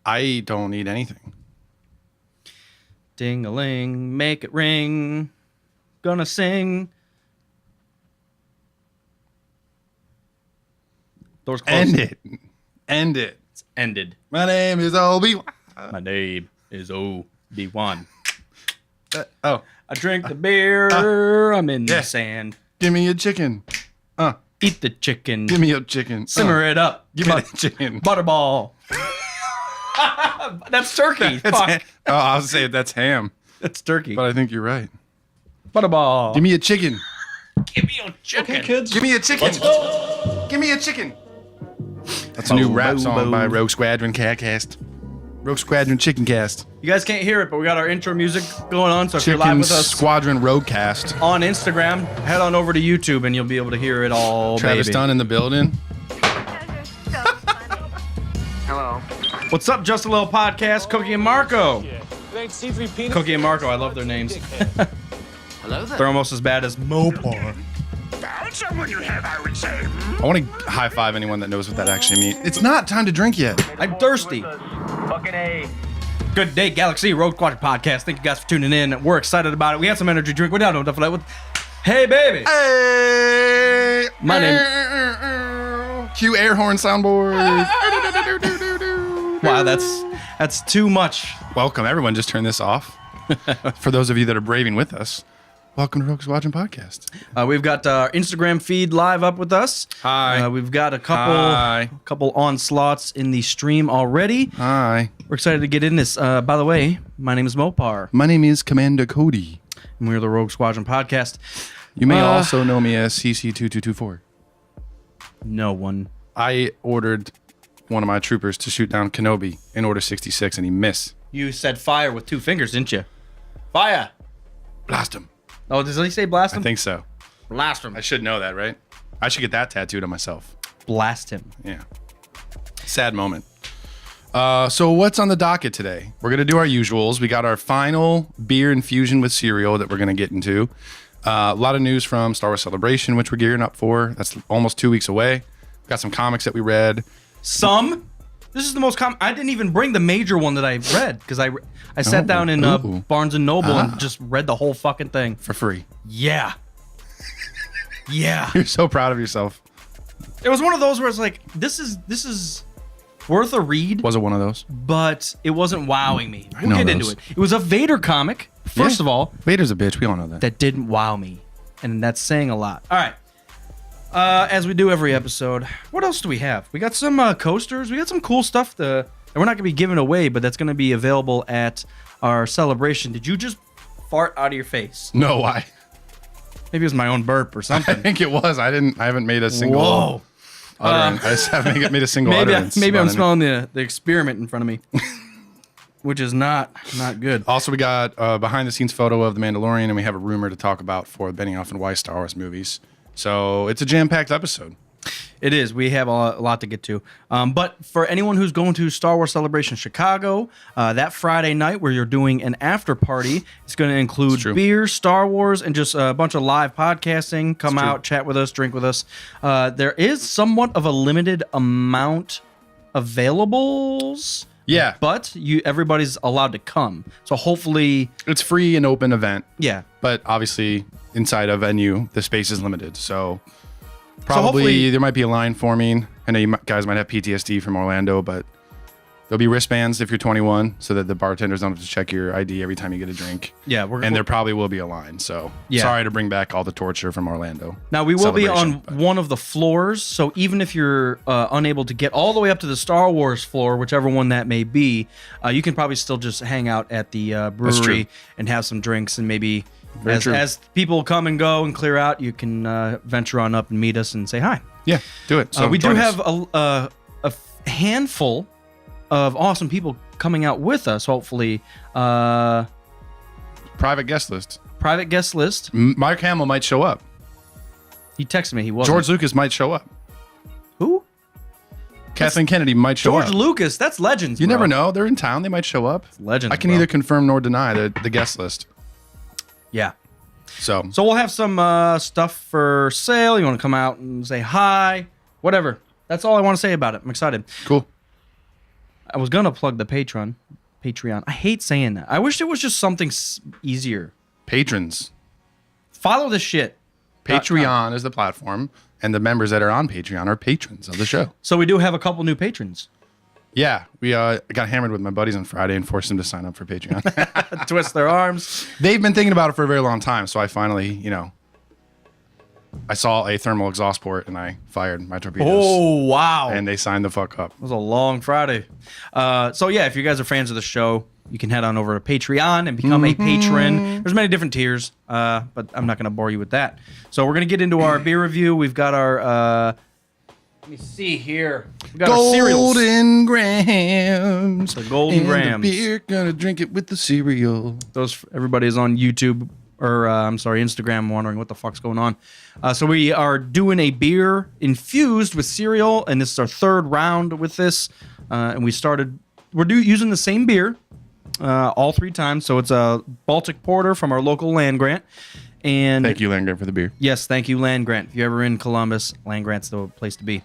I don't need anything. Ding-a-ling, make it ring. Gonna sing. Doors closed. End it. It's ended. My name is Obi. My name is Obi-Wan. I drink the beer. I'm in the sand. Give me a chicken. Eat the chicken. Give me a chicken. Simmer it up. Give me the chicken. Butterball. That's turkey. Fuck. I was saying that's ham. That's turkey. But I think you're right. Butterball. Give me a chicken. Give me a chicken. Okay, kids. Give me a chicken. Give me a chicken. That's a new rap song by Rogue Squadron Catcast. Rogue Squadron Chicken Cast. You guys can't hear it, but we got our intro music going on. So if you're live Chicken with us Squadron Roguecast. on Instagram, head on over to YouTube and you'll be able to hear it all. Travis baby. Dunn in the building. Hello. What's up, Just a Little Podcast? Cookie and Marco. Thanks, C3 Peanut. Cookie and Marco, I love their names. Hello there. They're almost as bad as Mopar. Found someone you have, I would say. I want to high five anyone that knows what that actually means. It's not time to drink yet. I'm thirsty. Fucking A. Good day, Galaxy Road Quadrant Podcast. Thank you guys for tuning in. We're excited about it. We had some energy drink. We don't know what that. Hey, baby. Hey! My name. Cue air horn soundboard. Wow, that's too much. Welcome, everyone. Just turn this off. For those of you that are braving with us, welcome to Rogue Squadron Podcast. We've got our Instagram feed live up with us. Hi. We've got a couple onslaughts in the stream already. Hi. We're excited to get in this. By the way, my name is Mopar, My name is Commander Cody. and we're the Rogue Squadron Podcast. You may also know me as CC2224. No one. I ordered one of my troopers to shoot down Kenobi in Order 66, and he missed. You said fire with two fingers, didn't you? Fire. Blast him. Oh, does he say blast him? I think so. Blast him. I should know that, right? I should get that tattooed on myself. Blast him. Yeah. Sad moment. So what's on the docket today? We're going to do our usuals. We got our final beer infusion with cereal that we're going to get into. A lot of news from Star Wars Celebration, which we're gearing up for. That's almost 2 weeks away. Got some comics that we read. Some. This is the most common. I didn't even bring the major one that I read because I sat down in Barnes and Noble and just read the whole fucking thing For free. Yeah. Yeah. You're so proud of yourself. It was one of those where it's like, this is worth a read, Was it one of those? but it wasn't wowing me. We'll know get into those. it. It was a Vader comic, first of all, Vader's a bitch. We all know that. that didn't wow me. And that's saying a lot. All right. As we do every episode, what else do we have? We got some coasters. We got some cool stuff that we're not going to be giving away, but that's going to be available at our celebration. Did you just fart out of your face? No, why? Maybe it was my own burp or I something. think it was. I haven't made a single Whoa. utterance. I just haven't made a single utterance. Maybe I'm about smelling the experiment in front of me, which is not good. Also, we got a behind-the-scenes photo of The Mandalorian, and we have a rumor to talk about for the Benioff and Weiss Star Wars movies. So it's a jam-packed episode. It is. We have a lot to get to. But for anyone who's going to Star Wars Celebration Chicago, that Friday night where you're doing an after party, it's going to include beer, Star Wars, and just a bunch of live podcasting. Come out, chat with us, drink with us. There is somewhat of a limited amount availables. Yeah. But everybody's allowed to come. So hopefully... It's free and open event. Yeah. But obviously, inside a venue, the space is limited. So probably hopefully- there might be a line forming. I know you guys might have PTSD from Orlando, but there'll be wristbands if you're 21 so that the bartenders don't have to check your ID every time you get a drink. Yeah. And there probably will be a line. So sorry to bring back all the torture from Orlando. Now, we will be on one of the floors, so even if you're unable to get all the way up to the Star Wars floor, whichever one that may be, you can probably still just hang out at the brewery and have some drinks, and maybe as people come and go and clear out, you can venture on up and meet us and say hi. Yeah, do it. So we do have a handful of awesome people coming out with us, hopefully. Private guest list. Private guest list. Mark Hamill might show up. He texted me. He wasn't. George Lucas might show up. Who? Kathleen Kennedy might show up. George Lucas. That's legends. You bro. never know. They're in town. They might show up. Legends. I can bro. neither confirm nor deny the guest list. Yeah. So we'll have some stuff for sale. You want to come out and say hi, whatever. That's all I want to say about it. I'm excited. Cool. I was gonna plug the Patreon. I hate saying that. I wish it was just something easier. Patrons. Follow the shit. Patreon is the platform, and the members that are on Patreon are patrons of the show. So we do have a couple new patrons. Yeah, we got hammered with my buddies on Friday and forced them to sign up for Patreon. Twist their arms. They've been thinking about it for a very long time, so I finally, I saw a thermal exhaust port and I fired my torpedoes. Oh, wow. And they signed the fuck up. It was a long Friday. So yeah, if you guys are fans of the show, you can head on over to Patreon and become a patron. There's many different tiers, but I'm not going to bore you with that. So we're going to get into our beer review. We've got our... let me see here. We got our cereals. Golden grams. The golden grams. The beer, gonna drink it with the cereal. Those everybody is on YouTube or Instagram wondering what the fuck's going on. So we are doing a beer infused with cereal, and this is our third round with this. And we're using the same beer all 3 times. So it's a Baltic Porter from our local land grant. And thank you, Land Grant, for the beer. Yes, thank you, Land Grant. If you're ever in Columbus, Land Grant's the place to be.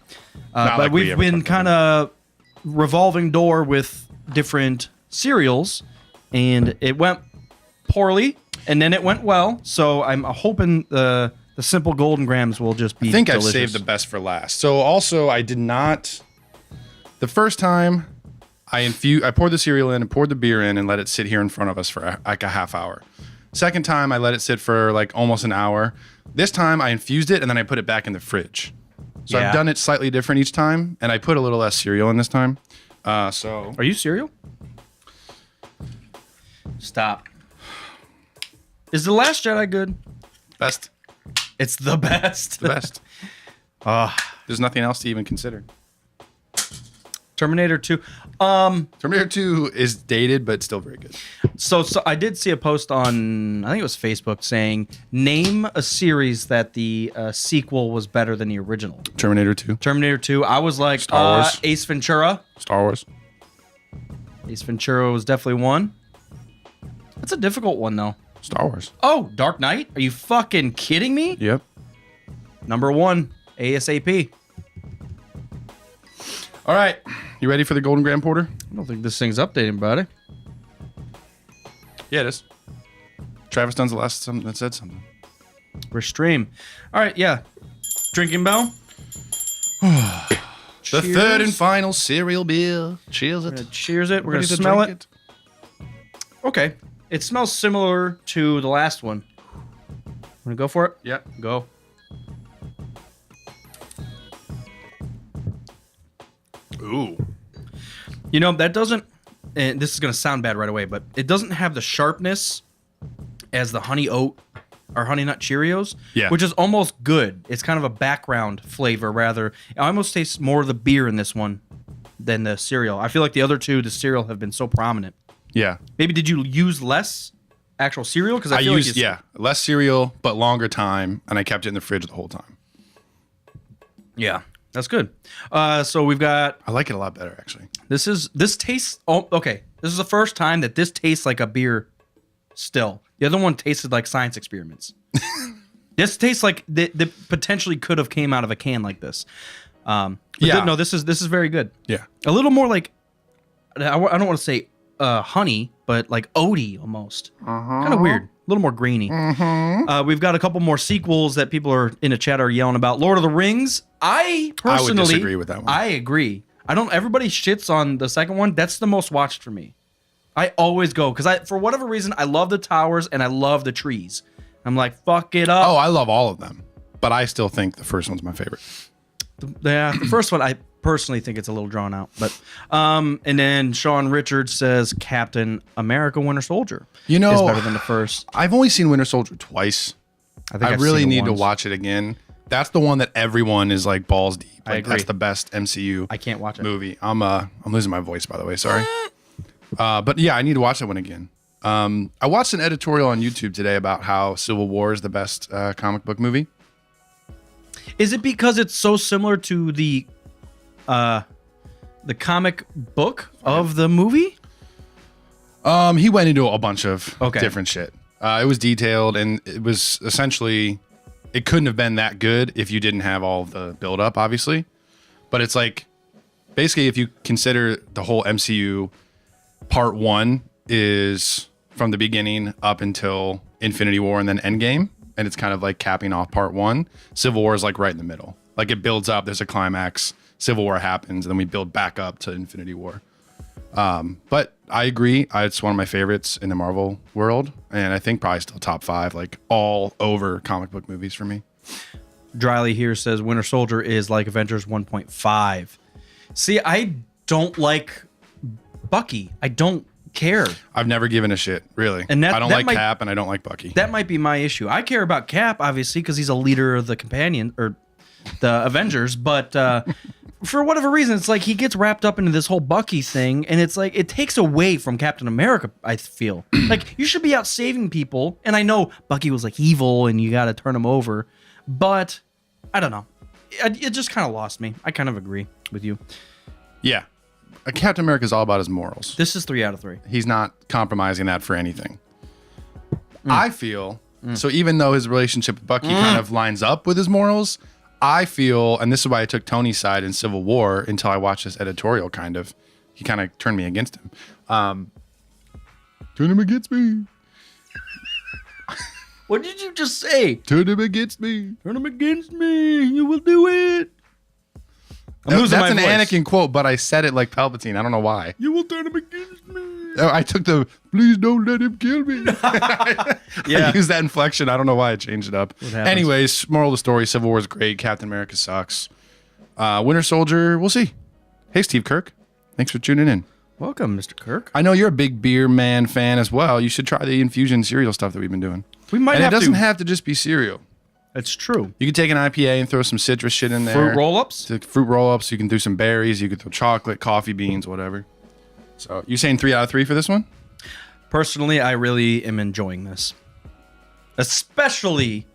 But like we've been kind of revolving door with different cereals, and it went poorly, and then it went well. So I'm hoping the simple golden grams will just be. I think delicious. I've saved the best for last. So also, I did not. The first time, I poured the cereal in and poured the beer in and let it sit here in front of us for like a half hour. Second time, I let it sit for like almost an hour. This time, I infused it and then I put it back in the fridge. So I've done it slightly different each time, and I put a little less cereal in this time. Are you cereal? Stop. Is The Last Jedi good? Best. It's the best. The best. There's nothing else to even consider. Terminator 2. Terminator 2 is dated, but still very good. So I did see a post on, I think it was Facebook, saying, name a series that the sequel was better than the original. Terminator 2. Terminator 2. I was like, Star Wars. Ace Ventura. Star Wars. Ace Ventura was definitely one. That's a difficult one, though. Star Wars. Oh, Dark Knight? Are you fucking kidding me? Yep. Number 1, ASAP. All right. You ready for the Golden Grand Porter? I don't think this thing's updating, buddy. Yeah, it is. Travis Dunn's the last that said something. We're stream. All right, yeah. Drinking bell. The third and final cereal beer. Cheers it. Cheers it. We're going to smell it. Okay. It smells similar to the last one. Want to go for it? Yep. Go. Ooh. You know, that doesn't, and this is going to sound bad right away, but it doesn't have the sharpness as the honey oat or honey nut Cheerios, which is almost good. It's kind of a background flavor rather. I almost taste more of the beer in this one than the cereal. I feel like the other two, the cereal, have been so prominent. Yeah. Maybe did you use less actual cereal? Because I used less cereal, but longer time, and I kept it in the fridge the whole time. Yeah. That's good. So we've got... I like it a lot better, actually. This tastes... Oh, okay. This is the first time that this tastes like a beer still. The other one tasted like science experiments. This tastes like the potentially could have came out of a can like this. No, this is very good. Yeah. A little more like... I don't want to say honey, but like oaty almost. Kind of weird. A little more grainy. We've got a couple more sequels that people are in the chat are yelling about. Lord of the Rings. I personally would disagree with that one. I agree. Everybody shits on the second one. That's the most watched for me. I always go because for whatever reason I love the towers and I love the trees. I'm like, fuck it up. Oh, I love all of them, but I still think the first one's my favorite. The first one I personally think it's a little drawn out, but and then Sean Richards says Captain America: Winter Soldier is better than the first. I've only seen Winter Soldier twice. I really need to watch it again. That's the one that everyone is like balls deep. Like, I agree. That's the best MCU. I can't watch it. Movie. I'm losing my voice, by the way. Sorry. But yeah, I need to watch that one again. I watched an editorial on YouTube today about how Civil War is the best comic book movie. Is it because it's so similar to the comic book of the movie? He went into a bunch of Okay. different shit. It was detailed, and it was essentially, it couldn't have been that good if you didn't have all the build up, obviously. But it's like, basically, if you consider the whole MCU, part 1 is from the beginning up until Infinity War and then Endgame, and it's kind of like capping off part 1. Civil War is like right in the middle. Like it builds up, there's a climax, Civil War happens, and then we build back up to Infinity War. But I agree, it's one of my favorites in the Marvel world, and I think probably still top 5, like all over comic book movies for me. Dryly here says Winter Soldier is like Avengers 1.5. See, I don't like Bucky. I don't care. I've never given a shit, really. And I don't like Cap, and I don't like Bucky. That might be my issue. I care about Cap, obviously, because he's a leader of the companion or the Avengers. But for whatever reason, it's like he gets wrapped up into this whole Bucky thing, and it's like it takes away from Captain America. I feel like you should be out saving people. And I know Bucky was like evil, and you got to turn him over. But I don't know. It just kind of lost me. I kind of agree with you. Yeah. Captain America is all about his morals. This is 3 out of 3. He's not compromising that for anything. I feel, so even though his relationship with Bucky kind of lines up with his morals, I feel, and this is why I took Tony's side in Civil War until I watched this editorial kind of. He kind of turned me against him. Turn him against me. What did you just say? Turn him against me. Turn him against me. You will do it. That's an Anakin quote, but I said it like Palpatine. I don't know why. You will turn him against me. I took the, please don't let him kill me. Yeah. I used that inflection. I don't know why I changed it up. Anyways, moral of the story, Civil War is great. Captain America sucks. Winter Soldier, we'll see. Hey, Steve Kirk. Thanks for tuning in. Welcome, Mr. Kirk. I know you're a big beer man fan as well. You should try the infusion cereal stuff that we've been doing. We might and have it doesn't to. have to just be cereal. It's true. You can take an IPA and throw some citrus shit in there. Fruit roll-ups? Fruit roll-ups. You can do some berries. You can throw chocolate, coffee beans, whatever. So you saying 3 out of 3 for this one? Personally, I really am enjoying this, especially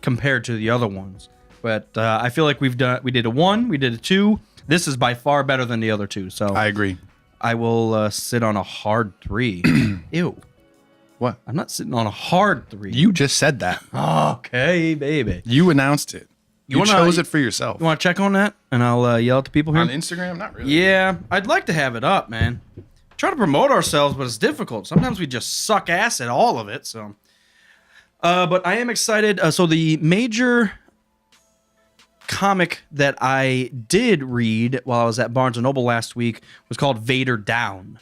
compared to the other ones. But I feel like we did a 1, we did a 2. This is by far better than the other 2. So I agree. I will sit on a hard 3. Ew. What? I'm not sitting on a hard 3. You just said that. Okay, baby. You announced it. You chose it for yourself. You want to check on that? And I'll yell at the people here? On Instagram? Not really. Yeah, I'd like to have it up, man. Try to promote ourselves, but it's difficult. Sometimes we just suck ass at all of it. So, but I am excited. So the major comic that I did read while I was at Barnes & Noble last week was called Vader Down.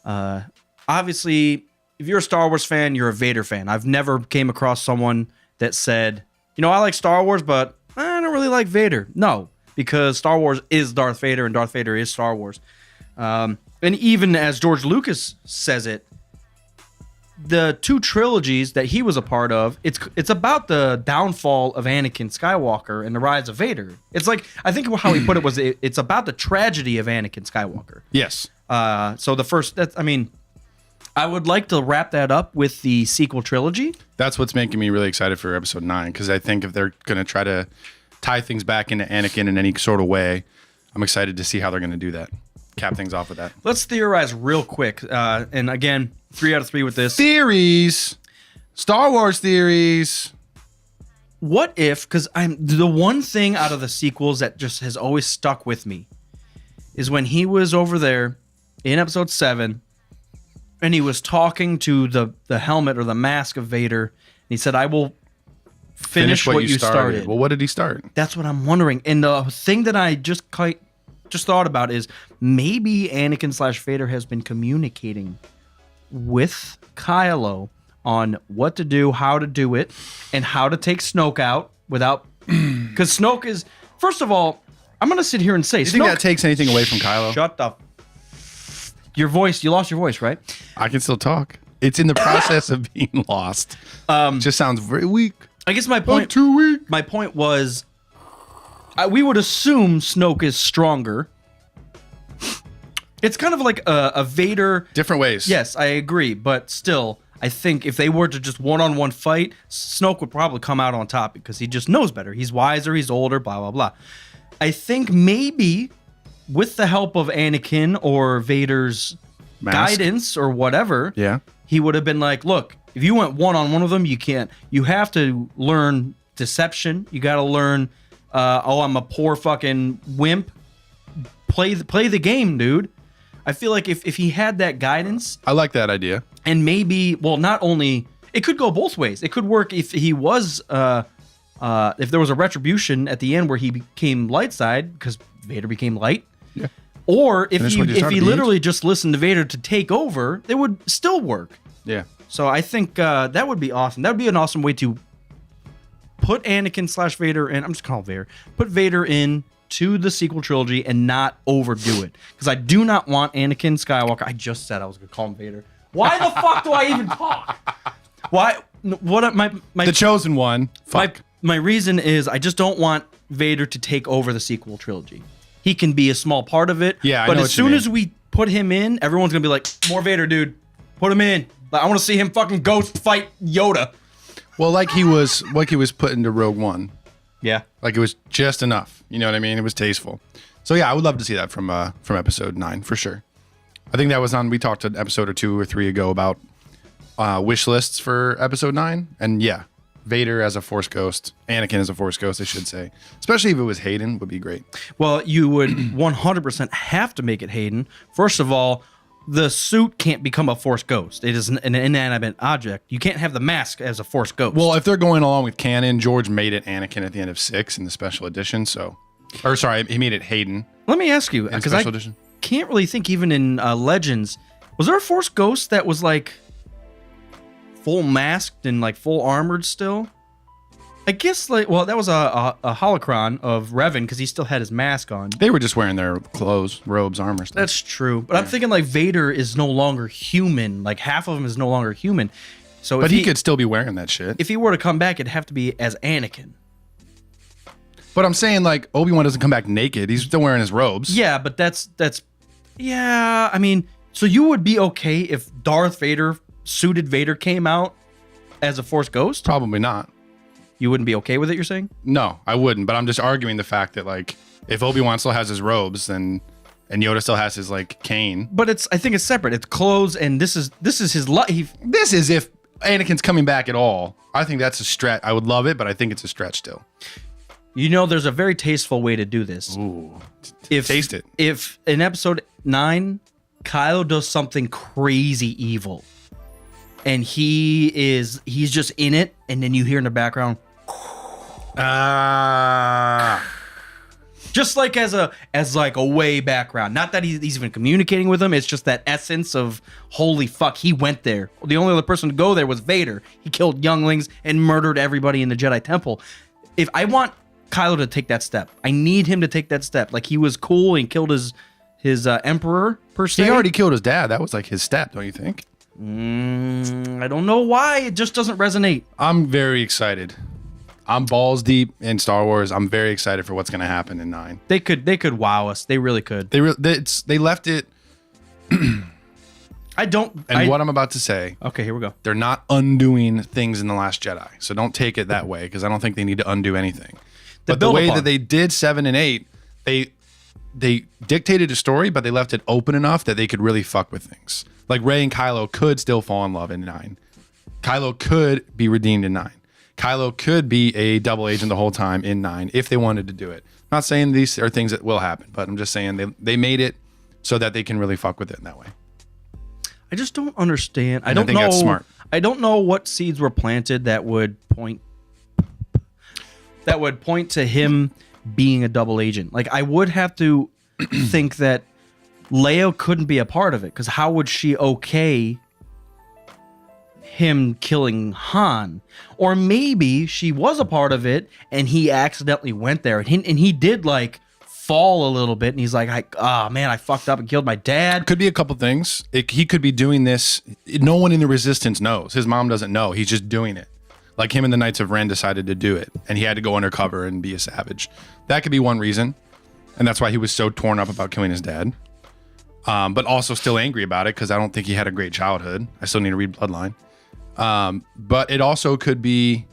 Obviously, if you're a Star Wars fan, you're a Vader fan. I've never came across someone that said, you know, I like Star Wars, but I don't really like Vader. No, because Star Wars is Darth Vader and Darth Vader is Star Wars. And even as George Lucas says it, the 2 trilogies that he was a part of, it's about the downfall of Anakin Skywalker and the rise of Vader. It's like, I think how he put it was, it's about the tragedy of Anakin Skywalker. Yes. So the first, I would like to wrap that up with the sequel trilogy. That's what's making me really excited for episode 9, because I think if they're going to try to tie things back into Anakin in any sort of way, I'm excited to see how they're going to do that. Cap things off with that. Let's theorize real quick. And again, 3 out of 3 with this. Theories. Star Wars theories. What if, because I'm the one thing out of the sequels that just has always stuck with me is when he was over there in episode 7 and he was talking to the helmet or the mask of Vader. And he said, I will finish what you started. Well, what did he start? That's what I'm wondering. And the thing that I just thought about is maybe Anakin / Vader has been communicating with Kylo on what to do, how to do it, and how to take Snoke out without... Because Snoke is... First of all, I'm going to sit here and say... Do you think that takes anything away from Kylo? Shut up. Your voice, you lost your voice, right? I can still talk. It's in the process of being lost. Just sounds very weak. I guess my point... too weak. My point was... we would assume Snoke is stronger. It's kind of like a Vader... Different ways. Yes, I agree. But still, I think if they were to just one-on-one fight, Snoke would probably come out on top because he just knows better. He's wiser, he's older, blah, blah, blah. I think maybe with the help of Anakin or Vader's guidance or whatever, he would have been like, look, if you went one-on-one with them, you can't. You have to learn deception. You got to learn... I'm a poor fucking wimp. play the game, dude. I feel like if he had that guidance, I like that idea. and maybe, well, not only it could go both ways. It could work if he was, if there was a retribution at the end where he became light side because Vader became light. Yeah. Or if Finish what you he started, literally just listened to Vader to take over, it would still work. Yeah. So I think that would be awesome. That would be an awesome way to put Anakin / Vader in. I'm just calling Vader. Put Vader in to the sequel trilogy and not overdo it. Because I do not want Anakin Skywalker. I just said I was going to call him Vader. Why the fuck do I even talk? Why? What? My The chosen one. Fuck. my reason is I just don't want Vader to take over the sequel trilogy. He can be a small part of it. Yeah, I but know as what you soon mean. as we put him in, everyone's gonna be like, "More Vader, dude. Put him in. Like, I want to see him fucking ghost fight Yoda." Well, like he was put into Rogue One. Yeah. Like it was just enough. You know what I mean? It was tasteful. So yeah, I would love to see that from episode 9 for sure. I think that was on. We talked an episode or 2 or 3 ago about wish lists for episode 9, and yeah, Vader as a Force ghost, Anakin as a Force ghost, I should say. Especially if it was Hayden, would be great. Well, you would 100% have to make it Hayden. First of all, the suit can't become a Force ghost. It is an inanimate object. You can't have the mask as a Force ghost. Well, if they're going along with canon, George made it Anakin at the end of 6 in the special edition. So, or sorry, he made it Hayden let me ask you, in because I special edition. can't really think even in Legends, was there a Force ghost that was like full masked and like full armored still? I guess like, well, that was a holocron of Revan because he still had his mask on. They were just wearing their clothes, robes, armor stuff. That's true, but I'm thinking like Vader is no longer human. Like half of him is no longer human. So, but if he could still be wearing that shit. if he were to come back, it'd have to be as Anakin. But I'm saying like Obi-Wan doesn't come back naked. He's still wearing his robes. Yeah, but that's yeah. I mean, so you would be okay if Darth Vader, suited Vader, came out as a Force ghost? Probably not. You wouldn't be okay with it, you're saying? No, I wouldn't. But I'm just arguing the fact that like if Obi-Wan still has his robes, then and Yoda still has his like cane. But I think it's separate. It's clothes, and this is his life. This is if Anakin's coming back at all. I think that's a stretch. I would love it, but I think it's a stretch still. You know, there's a very tasteful way to do this. Ooh, Taste it. If in episode 9, Kylo does something crazy evil, and he's just in it, and then you hear in the background, just like as like a way background. Not that he's even communicating with him. It's just that essence of holy fuck, he went there. The only other person to go there was Vader. He killed younglings and murdered everybody in the Jedi Temple. If I want Kylo to take that step, I need him to take that step. Like he was cool and killed his emperor per se. He already killed his dad. That was like his step, don't you think? I don't know why. It just doesn't resonate. I'm very excited. I'm balls deep in Star Wars. I'm very excited for what's going to happen in 9. They could wow us. They really could. They left it. I don't. What I'm about to say. Okay, here we go. They're not undoing things in The Last Jedi. So don't take it that way because I don't think they need to undo anything. But the way that they did 7 and 8, they dictated a story, but they left it open enough that they could really fuck with things. Like Rey and Kylo could still fall in love in 9. Kylo could be redeemed in 9. Kylo could be a double agent the whole time in 9 if they wanted to do it. I'm not saying these are things that will happen, but I'm just saying they made it so that they can really fuck with it in that way. I just don't understand. I think don't know. that's smart. I don't know what seeds were planted that would point to him being a double agent. Like I would have to think that Leia couldn't be a part of it because how would she okay him killing Han? Or maybe she was a part of it and he accidentally went there and he did like fall a little bit and he's like, oh man, I fucked up and killed my dad. Could be a couple things. He could be doing this. No one in the Resistance knows. His mom doesn't know. He's just doing it. Like him and the Knights of Ren decided to do it and he had to go undercover and be a savage. That could be one reason. And that's why he was so torn up about killing his dad. But also still angry about it because I don't think he had a great childhood. I still need to read Bloodline. But it also could be,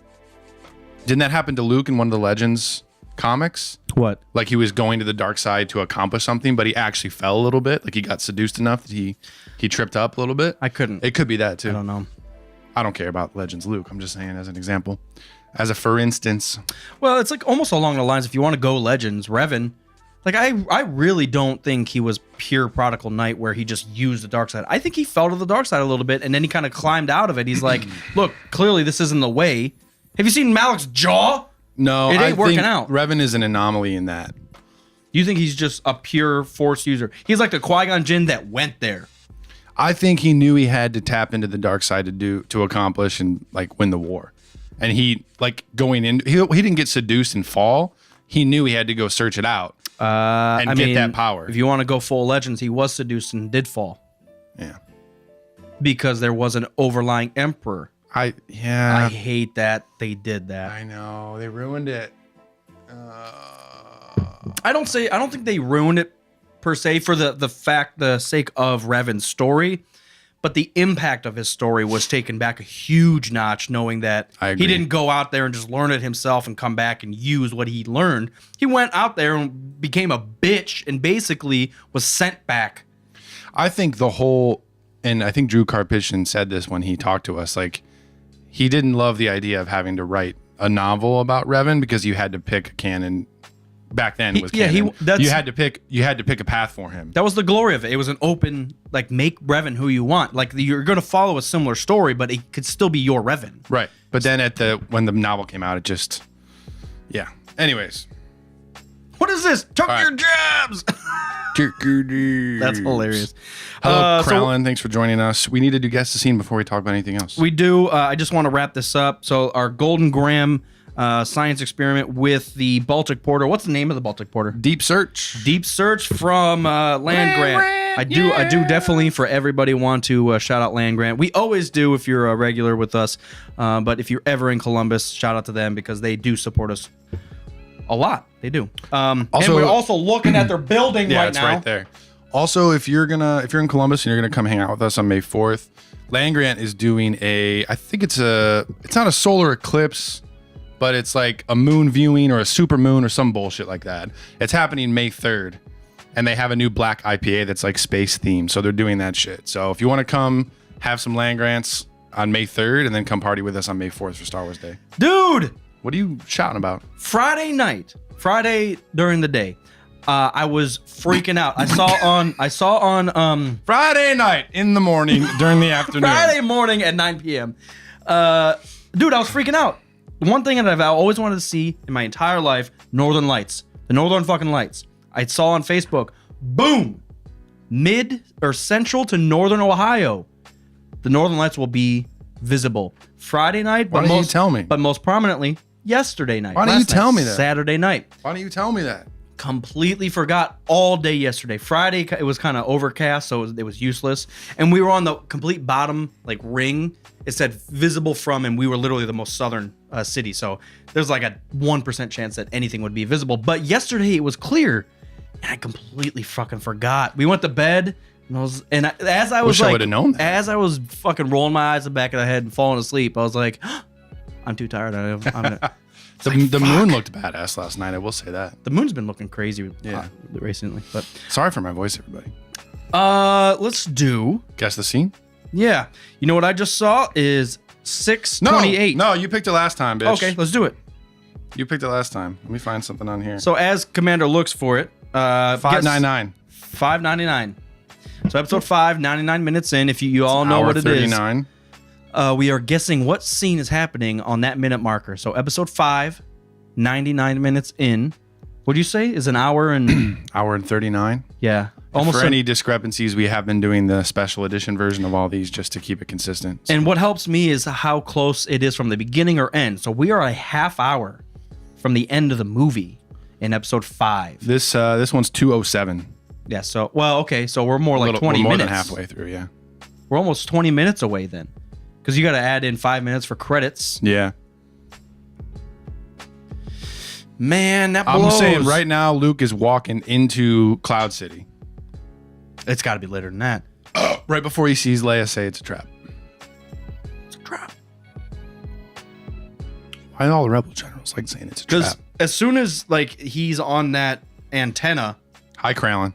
didn't that happen to Luke in one of the Legends comics? What? Like he was going to the dark side to accomplish something, but he actually fell a little bit. Like he got seduced enough that he tripped up a little bit. I couldn't. It could be that too. I don't know. I don't care about Legends Luke. I'm just saying as an example. As a for instance. Well, it's like almost along the lines, if you want to go Legends, Revan Like, I really don't think he was pure prodigal knight where he just used the dark side. I think he fell to the dark side a little bit, and then he kind of climbed out of it. He's like, look, clearly this isn't the way. Have you seen Malik's jaw? No, it ain't working think out. Revan is an anomaly in that. You think he's just a pure Force user? He's like the Qui-Gon Jinn that went there. I think he knew he had to tap into the dark side to accomplish and like win the war. And he like going in, he didn't get seduced and fall. He knew he had to go search it out and get that power. If you want to go full Legends, he was seduced and did fall. Yeah, because there was an overlying emperor. I I hate that they did that. I know they ruined it. I don't think they ruined it per se for the sake of Revan's story, but the impact of his story was taken back a huge notch, knowing that he didn't go out there and just learn it himself and come back and use what he learned. He went out there and became a bitch and basically was sent back. I think and I think Drew Karpyshyn said this when he talked to us, like he didn't love the idea of having to write a novel about Revan because you had to pick a canon. Back then was canon. You had to pick a path for him. That was the glory of it. It was an open, like, make Revan who you want. Like, you're going to follow a similar story, but it could still be your Revan. Right. But then when the novel came out, it just, yeah. Anyways. What is this? Tuck your jabs. That's hilarious. Hello, Krellin. Thanks for joining us. We need to do guess the scene before we talk about anything else. We do. I just want to wrap this up. So our Golden Graham science experiment with the Baltic Porter. What's the name of the Baltic Porter? Deep Search. Deep Search from Land Grant. I do definitely for everybody want to shout out Land Grant. We always do if you're a regular with us. But if you're ever in Columbus, shout out to them because they do support us a lot. They do. And we're also looking at their building right now. Yeah, it's right there. Also, if you're in Columbus and you're gonna come hang out with us on May 4th, Land Grant is doing I think it's not a solar eclipse, but it's like a moon viewing or a super moon or some bullshit like that. It's happening May 3rd, and they have a new black IPA that's like space themed, so they're doing that shit. So if you want to come have some Land Grants on May 3rd and then come party with us on May 4th for Star Wars Day. Dude! What are you shouting about? Friday during the day, I was freaking out. I saw on Friday night in the morning during the afternoon. Friday morning at 9 p.m. Dude, I was freaking out. One thing that I've always wanted to see in my entire life, Northern Lights. The Northern fucking Lights. I saw on Facebook, boom, central to Northern Ohio. The Northern Lights will be visible Friday night. Why don't you tell me? But most prominently, yesterday night. Why don't you tell me that? Saturday night. Why don't you tell me that? Completely forgot all day yesterday. Friday, it was kind of overcast, so it was useless. And we were on the complete bottom, like, ring. It said visible from, and we were literally the most southern city. So there's like a 1% chance that anything would be visible. But yesterday it was clear, and I completely fucking forgot. We went to bed, and as I was would've known that. As I was fucking rolling my eyes in the back of the head and falling asleep, I was like, I'm too tired. The moon looked badass last night. I will say that. The moon's been looking crazy recently. But sorry for my voice, everybody. Let's do guess the scene. Yeah, you know what I just saw is 6:28. No, you picked it last time, bitch. Okay, let's do it. You picked it last time. Let me find something on here. So as Commander looks for it, 599. 599. So episode 5, 99 minutes in. If you all know what it 39. Is, we are guessing what scene is happening on that minute marker. So episode 5, 99 minutes in. What'd you say? Is an hour and hour and 39? Yeah. Almost for any discrepancies, we have been doing the special edition version of all these just to keep it consistent. And what helps me is how close it is from the beginning or end. So we are a half hour from the end of the movie in episode 5. This one's 2:07. Yeah. So okay. So we're more like 20 more minutes. Than halfway through. Yeah. We're almost 20 minutes away then, because you got to add in 5 minutes for credits. Yeah. Man, that blows. I'm saying right now, Luke is walking into Cloud City. It's got to be later than that. Right before he sees Leia say it's a trap. It's a trap. Why all the rebel generals like saying it's a trap? Because as soon as like he's on that antenna. Hi, Kralin.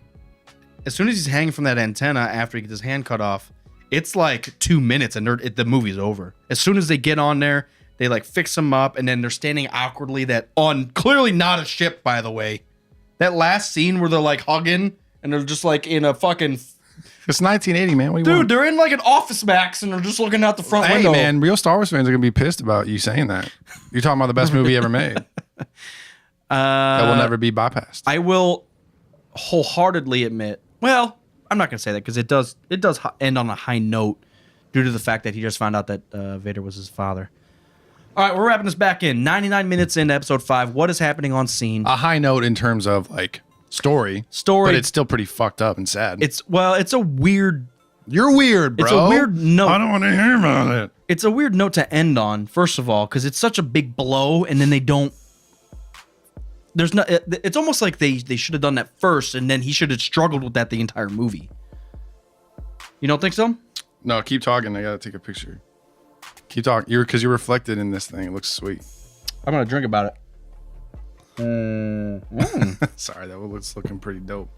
As soon as he's hanging from that antenna after he gets his hand cut off, it's like 2 minutes and the movie's over. As soon as they get on there, they like fix him up, and then they're standing awkwardly on clearly not a ship, by the way. That last scene where they're like hugging and they're just like in a fucking. It's 1980, man. What do you want? Dude, they're in like an Office Max and they're just looking out the front Hey, window. man, real Star Wars fans are gonna be pissed about you saying that. You're talking about the best movie ever made. That will never be bypassed. I will wholeheartedly admit. Well, I'm not gonna say that because it does end on a high note due to the fact that he just found out that Vader was his father. All right, we're wrapping this back in. 99 minutes into episode 5. What is happening on scene? A high note in terms of like story, but it's still pretty fucked up and sad. It's a weird. You're weird, bro. It's a weird note. I don't want to hear about it. It's a weird note to end on, first of all, because it's such a big blow, and then they don't. There's not. It's almost like they should have done that first, and then he should have struggled with that the entire movie. You don't think so? No, keep talking. I gotta take a picture. Keep talking. Because you're reflected in this thing. It looks sweet. I'm gonna drink about it. Sorry, that looks looking pretty dope.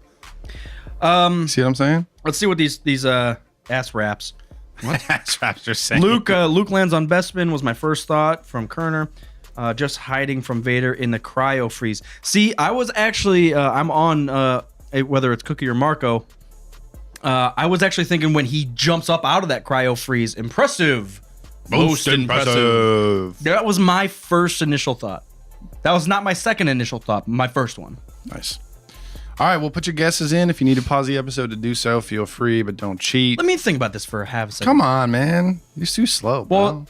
See what I'm saying? Let's see what these ass wraps. What ass wraps are saying? Luke lands on Bespin was my first thought from Kerner. Just hiding from Vader in the cryo freeze. See, I was actually I'm on whether it's Cookie or Marco. I was actually thinking when he jumps up out of that cryo freeze, impressive. Most impressive. That was my first initial thought. That was not my second initial thought, my first one. Nice. All right, well, put your guesses in. If you need to pause the episode to do so, feel free, but don't cheat. Let me think about this for a half a second. Come on, man. You're too slow, bro. Well,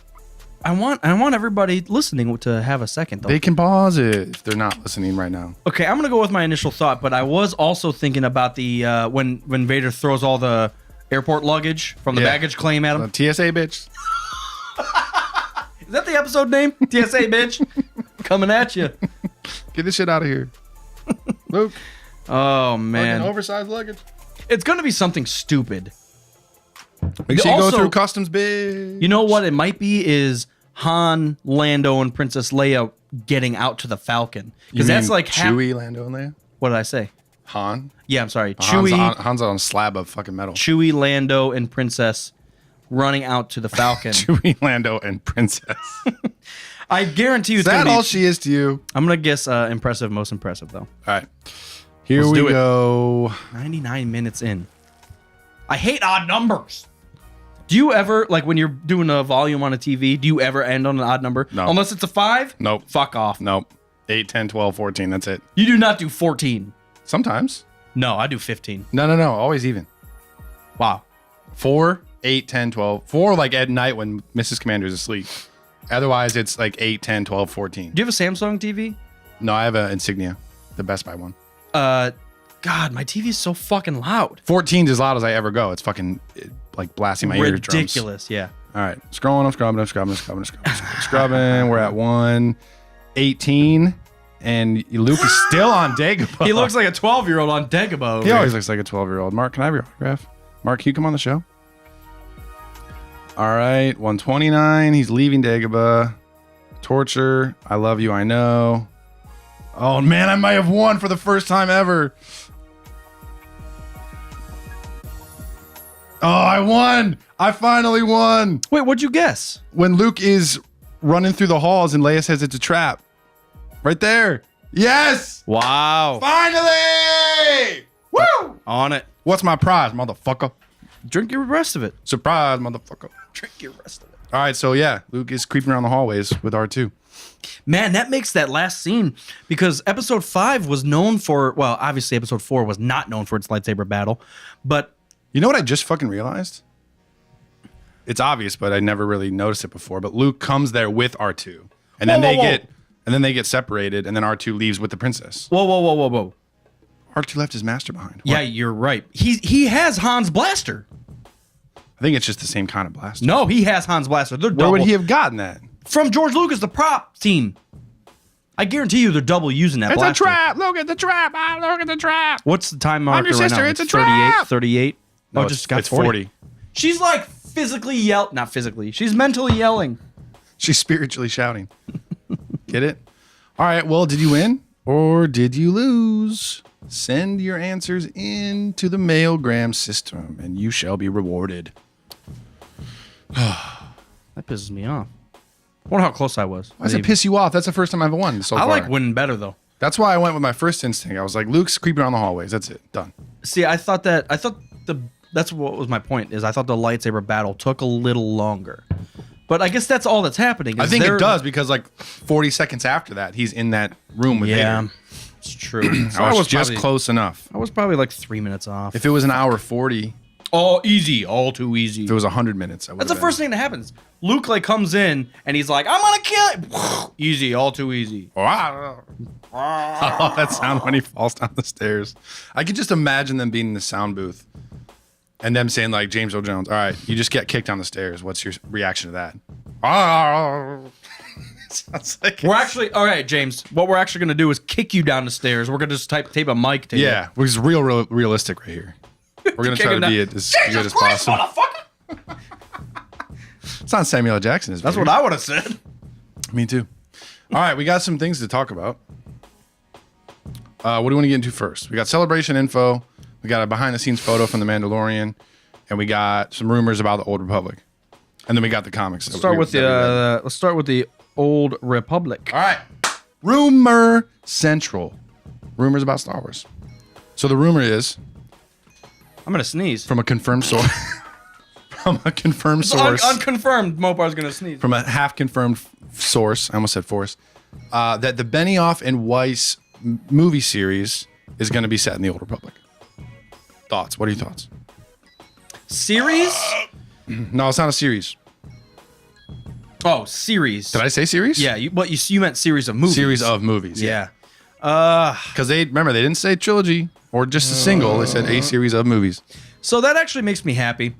I want everybody listening to have a second, though. They can pause it if they're not listening right now. Okay, I'm going to go with my initial thought, but I was also thinking about the when Vader throws all the airport luggage from the baggage claim at him. TSA, bitch. Is that the episode name? TSA, bitch. Coming at you. Get this shit out of here. Luke. Oh, man. Fucking oversized luggage. It's going to be something stupid. Make sure you Also, go through customs big. You know what it might be is Han, Lando, and Princess Leia getting out to the Falcon. Because that's like Chewie, Lando, and Leia? What did I say? Han? Yeah, I'm sorry. Han's on a slab of fucking metal. Chewie, Lando, and Princess running out to the Falcon. Chewie, Lando, and Princess. I guarantee you Is that all she is to you? I'm going to guess impressive, most impressive, though. All right. Here we go. 99 minutes in. I hate odd numbers. Do you ever, like when you're doing a volume on a TV, do you ever end on an odd number? No. Unless it's a 5? Nope. Fuck off. Nope. 8, 10, 12, 14. That's it. You do not do 14. Sometimes. No, I do 15. No. Always even. Wow. 4, 8, 10, 12. 4 like at night when Mrs. Commander's asleep. Otherwise, it's like 8, 10, 12, 14. Do you have a Samsung TV? No, I have an Insignia. The Best Buy one. God, my TV is so fucking loud. 14's as loud as I ever go. It's fucking like blasting my eardrums. Ridiculous, yeah. All right. Scrolling, I'm scrubbing. We're at 1:18. And Luke is still on Dagobah. He looks like a 12-year-old on Dagobah. He always looks like a 12-year-old. Mark, can I have your autograph? Mark, can you come on the show? All right. 129. He's leaving Dagobah. Torture. I love you, I know. Oh, man, I might have won for the first time ever. Oh, I won. I finally won. Wait, what'd you guess? When Luke is running through the halls and Leia says it's a trap. Right there. Yes. Wow. Finally. Woo. On it. What's my prize, motherfucker? Drink your rest of it. Surprise, motherfucker. Drink your rest of it. All right, so yeah, Luke is creeping around the hallways with R2. Man, that makes that last scene, because episode 5 was known for, well, obviously episode 4 was not known for its lightsaber battle, but... You know what I just fucking realized? It's obvious, but I never really noticed it before, but Luke comes there with R2, and then they get separated, and then R2 leaves with the princess. Whoa. R2 left his master behind. What? Yeah, you're right. He has Han's blaster. I think it's just the same kind of blaster. No, he has Han's blaster. They're double. Where would he have gotten that? From George Lucas, the prop team. I guarantee you they're double using that blaster. It's a trap. Look at the trap. Look at the trap. What's the time marker your sister. right now? It's a trap. 38? No, Oh, just got it's 40. She's like physically not physically. She's mentally yelling. She's spiritually shouting. Get it? All right. Well, did you win or did you lose? Send your answers into the mailgram system and you shall be rewarded. That pisses me off. I wonder how close I was. Why does it piss you off? That's the first time I've won so I far. like winning better, though. That's why I went with my first instinct. I was like, Luke's creeping around the hallways. That's it. Done. See, that's what was my point, is I thought the lightsaber battle took a little longer. But I guess that's all that's happening. I think it does because like 40 seconds after that, he's in that room with Vader. It's true. So I was just close enough. I was probably like 3 minutes off. If it was an hour 40, oh, easy, all too easy. if it was 100 minutes, I would. That's the first thing that happens. Luke like comes in and he's like, "I'm gonna kill it." Easy, all too easy. Oh, that sound when he falls down the stairs. I could just imagine them being in the sound booth and them saying like, James Earl Jones, all right, you just get kicked down the stairs. What's your reaction to that? Sounds like We're actually all right, James. What we're actually gonna do is kick you down the stairs. We're gonna just tape a mic to you. yeah, we're just realistic right here. We're gonna try to be it as good as possible. It's not Samuel L. Jackson. That's what I would have said. Me too. All right, we got some things to talk about. What do we want to get into first? We got celebration info. We got a behind-the-scenes photo from The Mandalorian, and we got some rumors about the Old Republic, and then we got the comics. Let's start with the Old Republic. All right, rumor central. Rumors about Star Wars. So the rumor is I'm gonna sneeze. from a confirmed source. From a confirmed source. Unconfirmed. Mopar's gonna sneeze. From a half-confirmed source. I almost said force. That the Benioff and Weiss movie series is going to be set in the Old Republic. Thoughts? What are your thoughts? Series? No, it's not a series. Oh, series. Did I say series? Yeah, you meant series of movies. Series of movies. Yeah. Because they didn't say trilogy or just a single. They said a series of movies. So that actually makes me happy.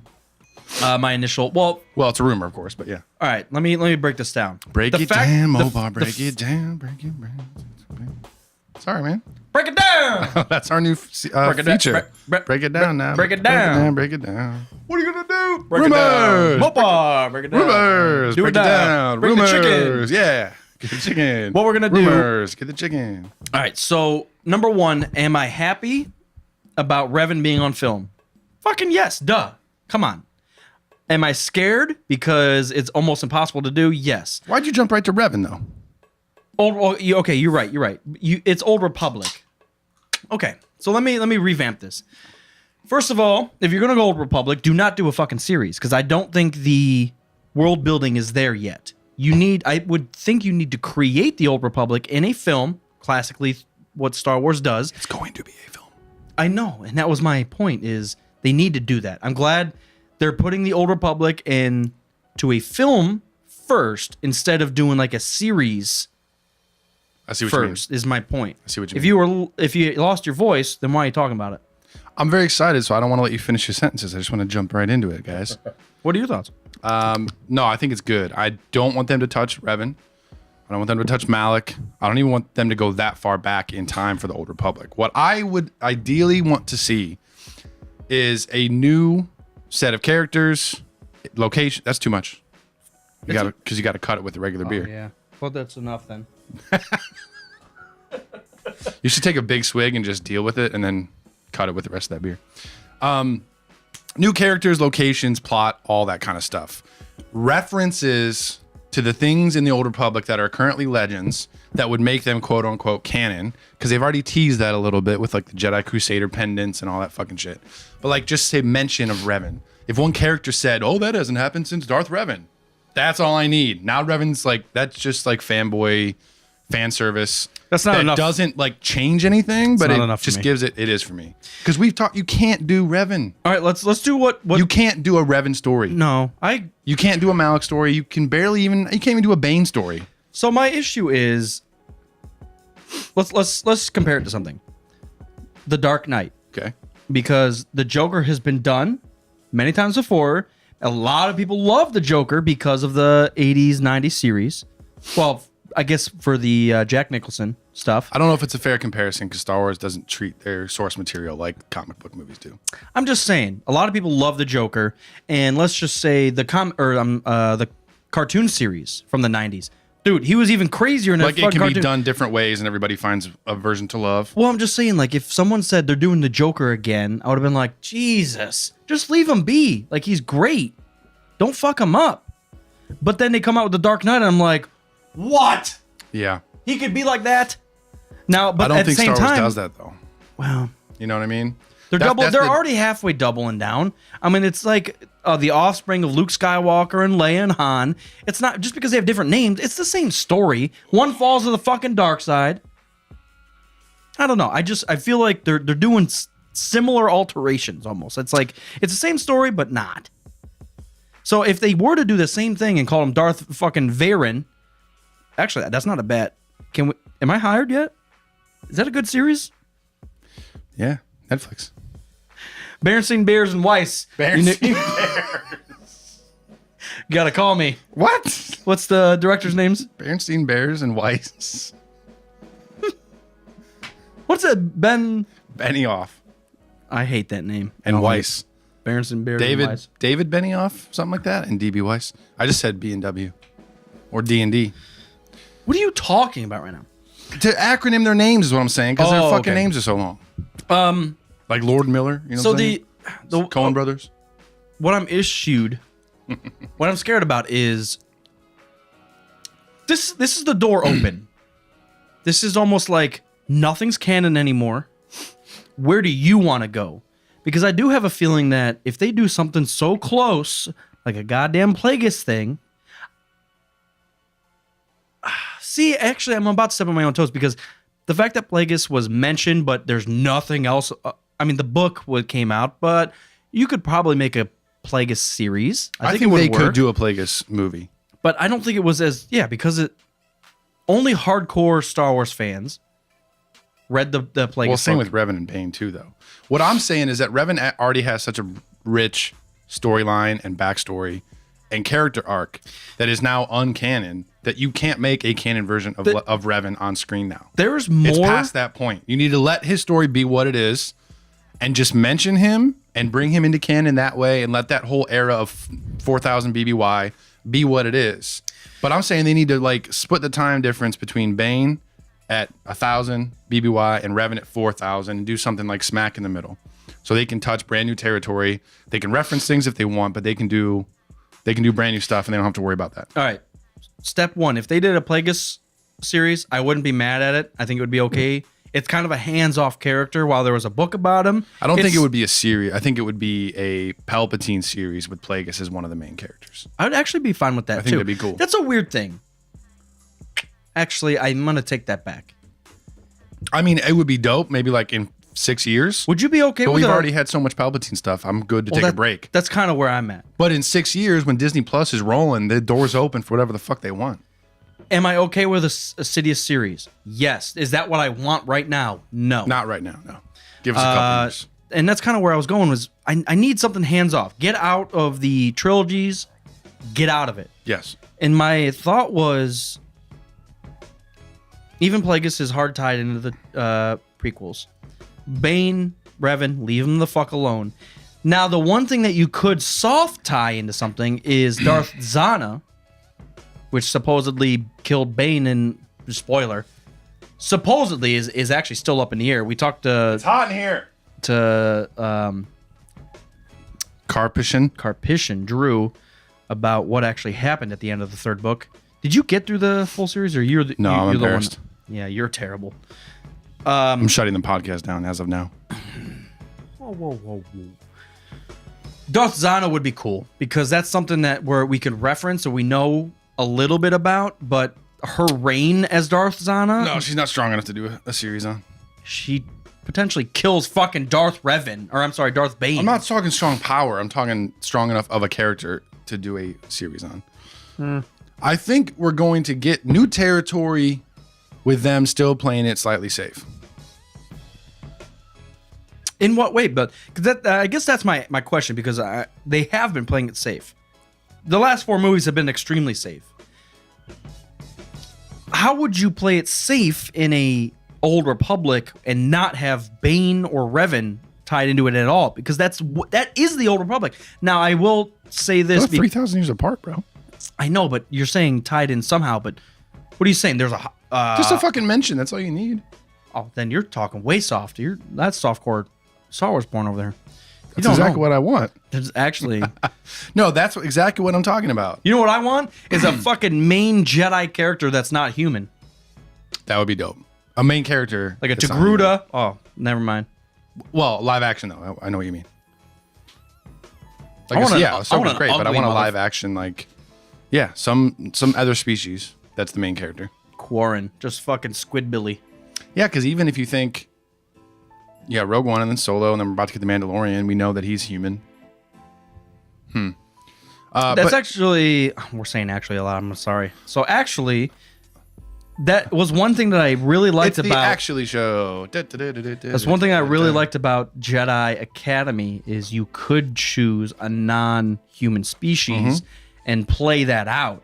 My initial Well, it's a rumor, of course, but yeah. All right, let me break this down. Break it down, Mopar. Break it down. Break it down. Sorry, man. Break it down. That's our new feature. Break it down now. Break it down. Break it down. What are you gonna do? Break it down. Mopar. Break it down. Rumors. Do Break it down. Bring the chicken. Rumors. Yeah. Get the chicken. What we're gonna do? Rumors. Get the chicken. All right. So number one, am I happy about Revan being on film? Fucking yes. Duh. Come on. Am I scared because it's almost impossible to do? Yes. Why'd you jump right to Revan though? Okay, you're right. It's Old Republic. Okay, so let me revamp this. First of all, if you're gonna go Old Republic, do not do a fucking series because I don't think the world building is there yet. I would think you need to create the Old Republic in a film, classically what Star Wars does. It's going to be a film. I know, and that was my point. Is they need to do that. I'm glad they're putting the Old Republic into a film first instead of doing like a series. I see what first you mean. Is my point. I see what you mean. If you lost your voice, then why are you talking about it? I'm very excited, so I don't want to let you finish your sentences. I just want to jump right into it, guys. What are your thoughts? No, I think it's good. I don't want them to touch Revan. I don't want them to touch Malik. I don't even want them to go that far back in time for the Old Republic. What I would ideally want to see is a new set of characters, location. That's too much. You got to cut it with the regular beer. Yeah. Well, that's enough then. You should take a big swig and just deal with it and then cut it with the rest of that beer. New characters, locations, plot, all that kind of stuff. References to the things in the Old Republic that are currently legends that would make them quote unquote canon, because they've already teased that a little bit with like the Jedi Crusader pendants and all that fucking shit. But like just say mention of Revan. If one character said, "Oh, that hasn't happened since Darth Revan," that's all I need. Now Revan's like, that's just like fanboy fan service. That's not enough. It doesn't like change anything, but not it enough for just me. gives it. It is for me because we've talked. You can't do Revan. All right, let's do what You can't do a Revan story. No, You can't do a Malik story. You can't even do a Bane story. So my issue is, let's compare it to something. The Dark Knight, Okay. because the Joker has been done many times before. A lot of people love the Joker because of the 80s, 90s series. Well, I guess for the Jack Nicholson stuff. I don't know if it's a fair comparison because Star Wars doesn't treat their source material like comic book movies do. I'm just saying, a lot of people love the Joker, and let's just say the cartoon series from the 90s. Dude, he was even crazier in that Like it can be done different ways and everybody finds a version to love. Well, I'm just saying, like, if someone said they're doing the Joker again, I would have been like, Jesus, just leave him be. Like, he's great. Don't fuck him up. But then they come out with the Dark Knight, and I'm like, what? Yeah. He could be like that? Now, but I don't at think the same Star Wars time, does that though. well, You know what I mean? they're That's They're the- already halfway doubling down. I mean, it's like the offspring of Luke Skywalker and Leia and Han. It's not just because they have different names. It's the same story. One falls to the fucking dark side. I don't know. I feel like they're doing similar alterations almost. It's like it's the same story, but not. So if they were to do the same thing and call him Darth fucking Varen, actually, that's not a bet. Am I hired yet? Is that a good series? Yeah, Netflix. Berenstein Bears and Weiss. Berenstein You gotta call me. What? What's the director's names? Berenstein Bears and Weiss. What's it? Benioff I hate that name. and Weiss. Berenstein Bears and Weiss. David Benioff, something like that, and DB Weiss. I just said B&W or D&D. What are you talking about right now? To acronym their names is what I'm saying, because their Oh, fucking okay. names are so long. Like Lord Miller, you know So what I'm saying? the Coen Brothers. what I'm issued, what I'm scared about is this is the door open. This is almost like nothing's canon anymore. Where do you want to go? Because I do have a feeling that if they do something so close, like a goddamn Plagueis thing. See, actually, I'm about to step on my own toes because the fact that Plagueis was mentioned, but there's nothing else. I mean, the book came out, but you could probably make a Plagueis series. I think it would they work, could do a Plagueis movie. but I don't think it was because only hardcore Star Wars fans read the Plagueis. Well, same book. with Revan and Bane too, though. What I'm saying is that Revan already has such a rich storyline and backstory and character arc that is now uncanon that you can't make a canon version of Revan on screen now. There's more. It's past that point. You need to let his story be what it is and just mention him and bring him into canon that way and let that whole era of 4000 BBY be what it is. But I'm saying they need to like split the time difference between Bane at 1000 BBY and Revan at 4000 and do something like smack in the middle. So they can touch brand new territory. They can reference things if they want, but they can do brand new stuff and they don't have to worry about that. All right. Step one, if they did a Plagueis series, I wouldn't be mad at it. I think it would be okay. It's kind of a hands-off character while there was a book about him. I don't think it would be a series. I think it would be a Palpatine series with Plagueis as one of the main characters. I would actually be fine with that, I think that'd be cool. That's a weird thing. Actually, I'm going to take that back. I mean, it would be dope maybe like in 6 years. Would you be okay But with we've already had so much Palpatine stuff. I'm good to take a break. That's kind of where I'm at. But in 6 years, when Disney Plus is rolling, the door's open for whatever the fuck they want. Am I okay with a Sidious series? Yes. Is that what I want right now? No. Not right now, no. Give us a couple years. And that's kind of where I was going was I need something hands-off. Get out of the trilogies. Get out of it. Yes. And my thought was even Plagueis is hard tied into the prequels. Bane, Revan, leave him the fuck alone. Now, the one thing that you could soft tie into something is Darth Zana, which supposedly killed Bane in spoiler. Supposedly is actually still up in the air. We talked It's hot in here. to Carpishin. Drew about what actually happened at the end of the third book. Did you get through the full series, or No, I'm you're the one? embarrassed. Yeah, you're terrible. I'm shutting the podcast down as of now. Whoa. Darth Zana would be cool because that's something that where we could reference or we know a little bit about, but her reign as Darth Zana, No, she's not strong enough to do a series on. she potentially kills fucking Darth Bane. I'm not talking strong power. I'm talking strong enough of a character to do a series on. I think we're going to get new territory with them still playing it slightly safe. In what way? But 'cause that, I guess that's my question because they have been playing it safe. The last 4 movies have been extremely safe. How would you play it safe in a Old Republic and not have Bane or Revan tied into it at all? Because that is the Old Republic. Now, I will say this. They're 3,000 years apart, bro. I know, but you're saying tied in somehow. But what are you saying? There's a Just a fucking mention. That's all you need. oh, then you're talking way soft. That's softcore Star Wars porn over there. That's exactly what I want. There's actually, No, that's exactly what I'm talking about. you know what I want is a fucking main Jedi character that's not human. That would be dope. A main character. Like a that's not human. Togruta. Oh, never mind. Well, live action though. I know what you mean. I want Ahsoka's great, but I ugly want a live action like, some other species. That's the main character. Quarren, just fucking Squidbilly. Yeah, because even if you think, Rogue One and then Solo, and then we're about to get the Mandalorian, we know that he's human. That's actually, we're saying actually a lot. I'm sorry. So actually, that was one thing that I really liked it's about. the actually show. That's one thing I really liked about Jedi Academy is you could choose a non-human species and play that out.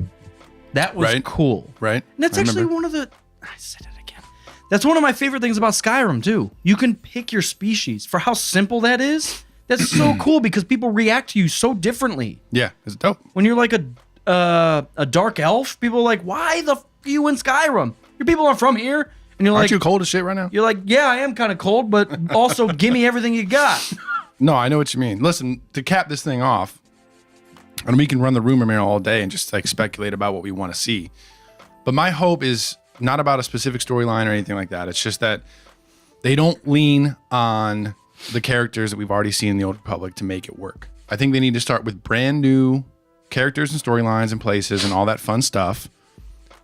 That was cool. Right. And that's actually one of the. I said it again. That's one of my favorite things about Skyrim too. You can pick your species. For how simple that is, that's so cool because people react to you so differently. Yeah, it's dope. When you're like a dark elf, people are like, why the f are you in Skyrim? Your people are from here. And you're Aren't like, you cold as shit right now? You're like, yeah, I am kind of cold, but also give me everything you got. No, I know what you mean. Listen, to cap this thing off, and we can run the rumor mill all day and just like speculate about what we want to see. But my hope is not about a specific storyline or anything like that. It's just that they don't lean on the characters that we've already seen in the Old Republic to make it work. I think they need to start with brand new characters and storylines and places and all that fun stuff,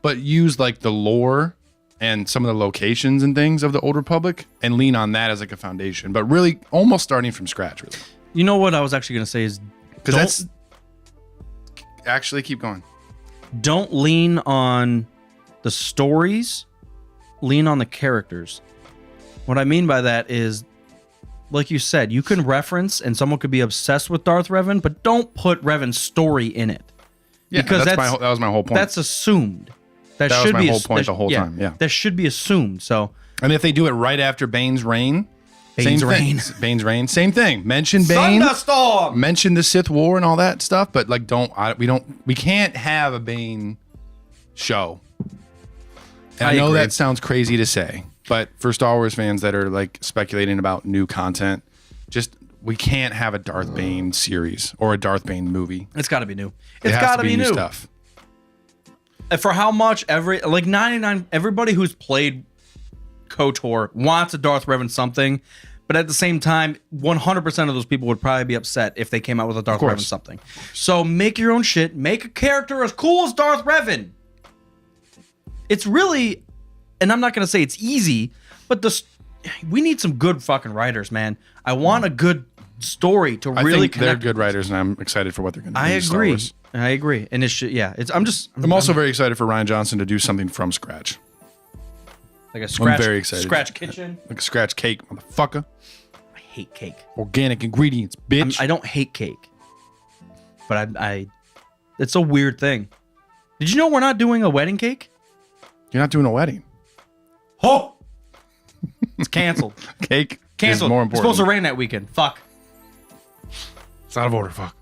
but use like the lore and some of the locations and things of the Old Republic and lean on that as like a foundation, but really almost starting from scratch, really. You know what I was actually going to say is Because that's actually keep going. Don't lean on the stories, lean on the characters. What I mean by that is, like you said, you can reference and someone could be obsessed with Darth Revan, but don't put Revan's story in it. Yeah, because that was my whole point. That's assumed. That was should my be whole point the whole time. Yeah, that should be assumed. So, and if they do it right after Bane's reign, Bane's reign, same thing. Mention Bane, Thunderstorm, mention the Sith War and all that stuff, but like we can't have a Bane show. And I know agree. that sounds crazy to say, but for Star Wars fans that are like speculating about new content, we can't have a Darth Bane series or a Darth Bane movie. It's got to be new. It It's has got to to be new stuff. For how much 99 everybody who's played KOTOR wants a Darth Revan something, but at the same time 100% of those people would probably be upset if they came out with a Darth Revan something. So make your own shit, make a character as cool as Darth Revan. It's really, and I'm not going to say it's easy, but we need some good fucking writers, man. I want a good story to really connect. They're good writers, and I'm excited for what they're going to do. I agree. And I'm also very excited for Rian Johnson to do something from scratch. Like a scratch, I'm very excited. Scratch kitchen. Like a scratch cake, motherfucker. I hate cake. Organic ingredients, bitch. I don't hate cake, but it's a weird thing. Did you know we're not doing a wedding cake? You're not doing a wedding. Oh, it's canceled. Cake Canceled. is more It's important. supposed to rain that weekend. Fuck. It's out of order. Fuck.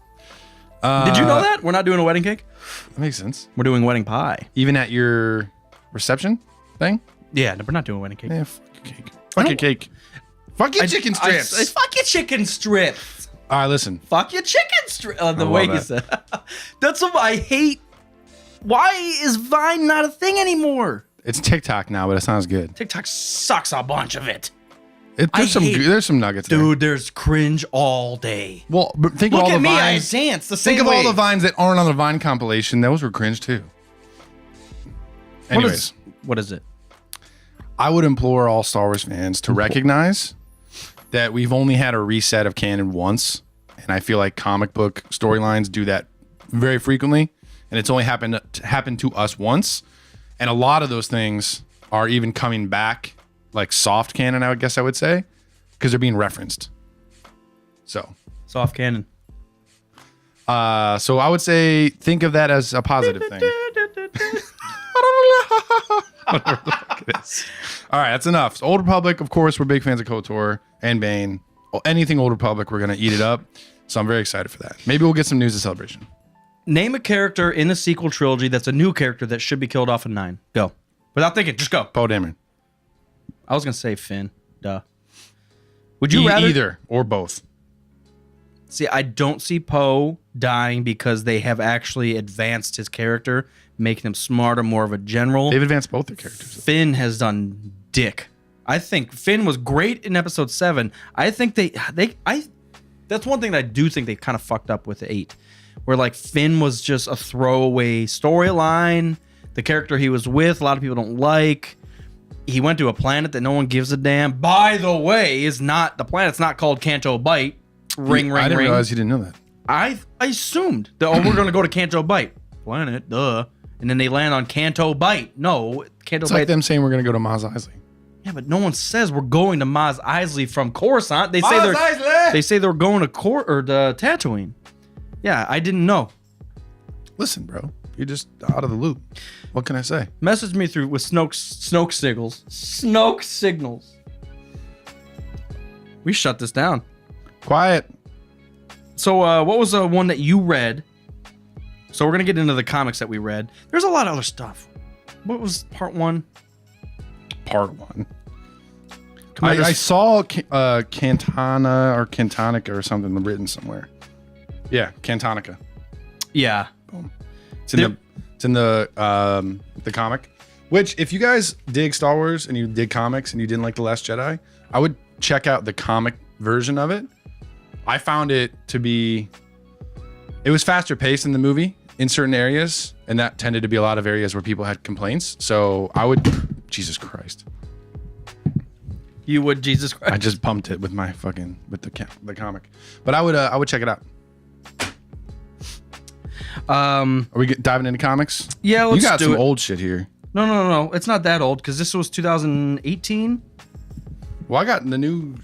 Did you know that we're not doing a wedding cake? That makes sense. We're doing wedding pie. Even at your reception thing? Yeah, no, we're not doing wedding cake. Yeah, fuck your cake. Fuck your cake. Fuck your chicken strips. Fuck your chicken strips. All right, listen. Fuck your chicken strips. The way you said. That's what I hate. Why is Vine not a thing anymore? It's TikTok now, but it sounds good. TikTok sucks a bunch of it. There's some nuggets there. Dude, there's cringe all day. Well, but think of Look all at the me, I vines. dance the same Think of way. all the vines that aren't on the Vine compilation. Those were cringe too. Anyways, what is it? I would implore all Star Wars fans to recognize that we've only had a reset of canon once, and I feel like comic book storylines do that very frequently, and it's only happened to us once, and a lot of those things are even coming back like soft canon, I guess I would say, because they're being referenced. So Soft canon. so I would say think of that as a positive thing. Whatever the fuck it is. All right, that's enough. So Old Republic, of course, we're big fans of KOTOR and Bane. Anything Old Republic, we're gonna eat it up. So I'm very excited for that. Maybe we'll get some news at Celebration. Name a character in the sequel trilogy that's a new character that should be killed off in 9. Go. Without thinking, just go. Poe Dameron. I was gonna say Finn. Duh. Would you rather either or both? See, I don't see Poe dying because they have actually advanced his character, making him smarter, more of a general. They've advanced both their characters. Finn has done dick. I think Finn was great in episode 7. I think that's one thing that I do think they kind of fucked up with 8, where like Finn was just a throwaway storyline. The character he was with, a lot of people don't like. He went to a planet that no one gives a damn. By the way, the planet's not called Canto Bight. Ring. I didn't realize you didn't know that. I assumed that we're gonna go to Canto Bight planet, duh, and then they land on Canto Bight. No, Canto It's Bight. like them saying we're gonna go to Mos Eisley. Yeah, but no one says we're going to Mos Eisley from Coruscant. They say they're going to Tatooine. Yeah, I didn't know. Listen, bro, you're just out of the loop. What can I say? Message me through with Snoke signals. Snoke signals. We shut this down. Quiet. So, what was the one that you read? So we're gonna get into the comics that we read. There's a lot of other stuff. What was part 1? Part 1. I saw Cantana or Cantonica or something written somewhere. Yeah, Cantonica. Yeah. Boom. It's in the comic. Which, if you guys dig Star Wars and you dig comics and you didn't like The Last Jedi, I would check out the comic version of it. I found it to be... It was faster paced in the movie in certain areas, and that tended to be a lot of areas where people had complaints. So I would... Jesus Christ. You would, Jesus Christ. I just pumped it with my fucking... with the comic. But I would check it out. Are we diving into comics? Yeah, let's do it. You got some old shit here. No. It's not that old, because this was 2018. Well, I got the new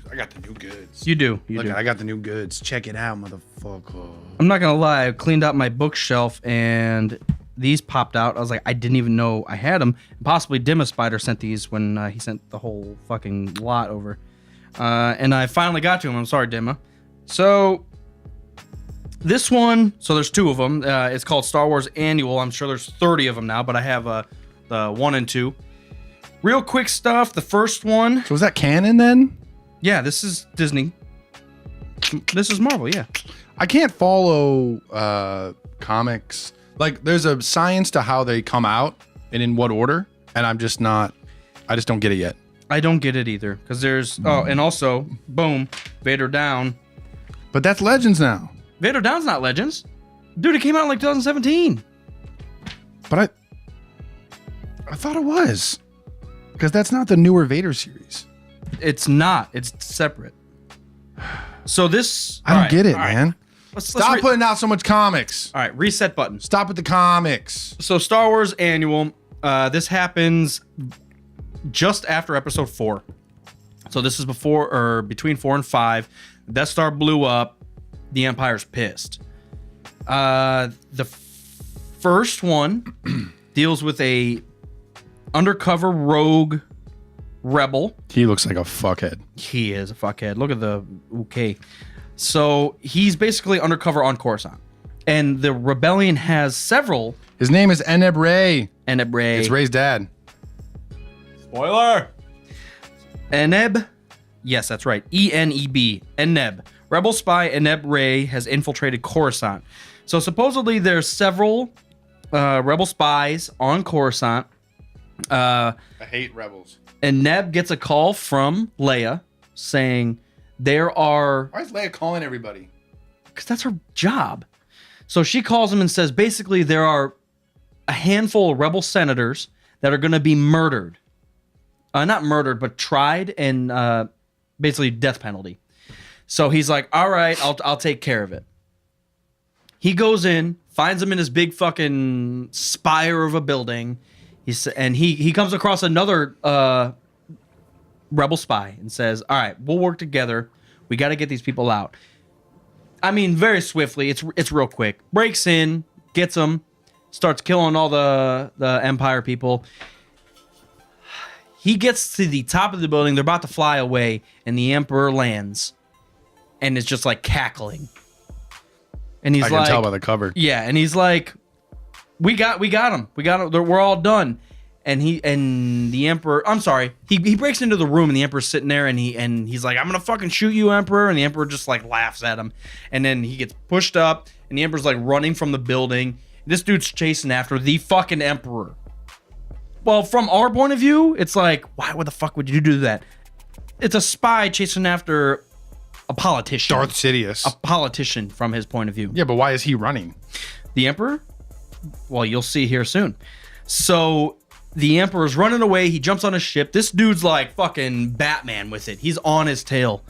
goods. You do. I got the new goods. Check it out, motherfucker. I'm not gonna lie. I cleaned out my bookshelf and these popped out. I was like, I didn't even know I had them. Possibly Dimma Spider sent these when he sent the whole fucking lot over. And I finally got to them. I'm sorry, Dimma. So this one, so there's 2 of them. It's called Star Wars Annual. I'm sure there's 30 of them now, but I have the 1 and 2. Real quick stuff. The first one. So was that canon then? Yeah, this is Disney. This is Marvel, yeah. I can't follow comics. Like, there's a science to how they come out and in what order, and I just don't get it yet. I don't get it either, because there's... Oh, and also, boom, Vader Down. But that's Legends now. Vader Down's not Legends. Dude, it came out in like 2017. But I thought it was. Because that's not the newer Vader series. It's not. It's separate. So this... I don't get it, man. Stop putting out so much comics. All right, reset button. Stop with the comics. So Star Wars Annual, this happens just after episode 4. So this is before or between 4 and 5. Death Star blew up. The Empire's pissed. The first one deals with a undercover rogue rebel. He looks like a fuckhead. He is a fuckhead. Look at the okay. So he's basically undercover on Coruscant, and the rebellion has several. His name is Eneb Ray. Eneb Ray. It's Ray's dad. Spoiler. Eneb. Yes, that's right. Eneb. Eneb. Rebel spy Eneb Ray has infiltrated Coruscant. So supposedly there's several rebel spies on Coruscant. I hate rebels. Eneb gets a call from Leia saying there are... Why is Leia calling everybody? Because that's her job. So she calls him and says, basically, there are a handful of rebel senators that are going to be murdered. Not murdered, but tried and basically death penalty. So he's like, all right, I'll take care of it. He goes in, finds him in his big fucking spire of a building. He comes across another rebel spy and says, all right, we'll work together. We got to get these people out. I mean, very swiftly. It's real quick. Breaks in, gets them, starts killing all the Empire people. He gets to the top of the building. They're about to fly away, and the Emperor lands, and is just like cackling. And he's like, I can tell by the cover. Yeah, and he's like, we got him. We're all done. And the Emperor, I'm sorry, he breaks into the room and the Emperor's sitting there and he's like, I'm gonna fucking shoot you, Emperor. And the Emperor just like laughs at him. And then he gets pushed up and the Emperor's like running from the building. This dude's chasing after the fucking Emperor. Well, from our point of view, it's like, why the fuck would you do that? It's a spy chasing after a politician. Darth Sidious. A politician from his point of view. Yeah, but why is he running? The Emperor? Well, you'll see here soon. So the Emperor's running away. He jumps on a ship. This dude's like fucking Batman with it. He's on his tail.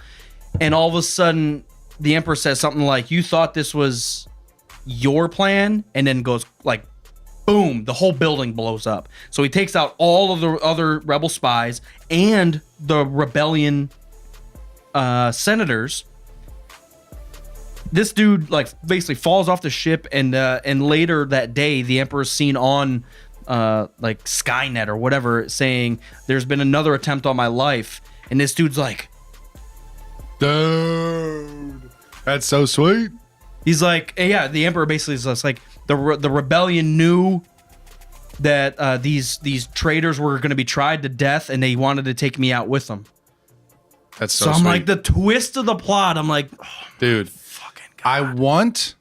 And all of a sudden, the Emperor says something like, you thought this was your plan? And then goes like, boom, the whole building blows up. So he takes out all of the other rebel spies and the rebellion senators. This dude like basically falls off the ship, and later that day, the Emperor's seen on like Skynet or whatever saying, "There's been another attempt on my life," and this dude's like, "Dude, that's so sweet." He's like, yeah, the Emperor basically is just like the rebellion knew that these traitors were going to be tried to death, and they wanted to take me out with them. That's so I'm sweet. like, the twist of the plot. I'm like, oh, dude, fucking God. I want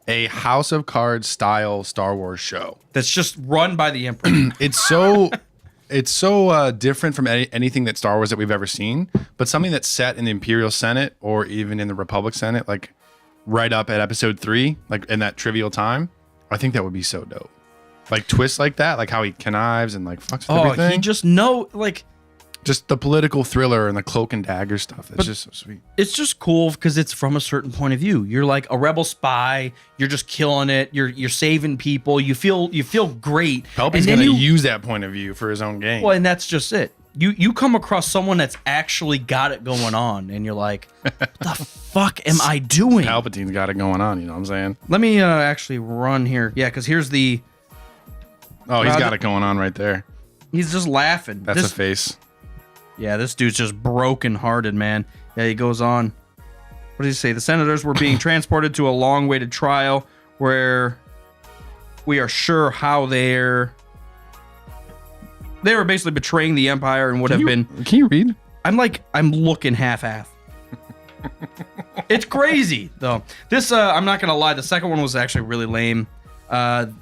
a House of Cards style Star Wars show That's just run by the Emperor. It's so different from anything that Star Wars that we've ever seen, but something that's set in the Imperial Senate or even in the Republic Senate, like right up at Episode 3, like in that trivial time. I think that would be so dope. Like twists like that, like how he connives and like fucks with everything. He just know like. Just the political thriller and the cloak and dagger stuff. It's just so sweet. It's just cool because it's from a certain point of view. You're like a rebel spy. You're just killing it. You're saving people. You feel great. Palpatine's gonna use that point of view for his own game. Well, and that's just it. You come across someone that's actually got it going on, and you're like, what the fuck am I doing? Palpatine's got it going on. You know what I'm saying? Let me actually run here. Yeah, because here's the. Oh, he's got it going on right there. He's just laughing. That's a face. Yeah, this dude's just broken-hearted, man. Yeah, he goes on. What does he say? The senators were being transported to a long-awaited trial where we are sure how they were basically betraying the Empire and would have been... Can you read? I'm looking half-half. It's crazy, though. This, I'm not going to lie, the second one was actually really lame. The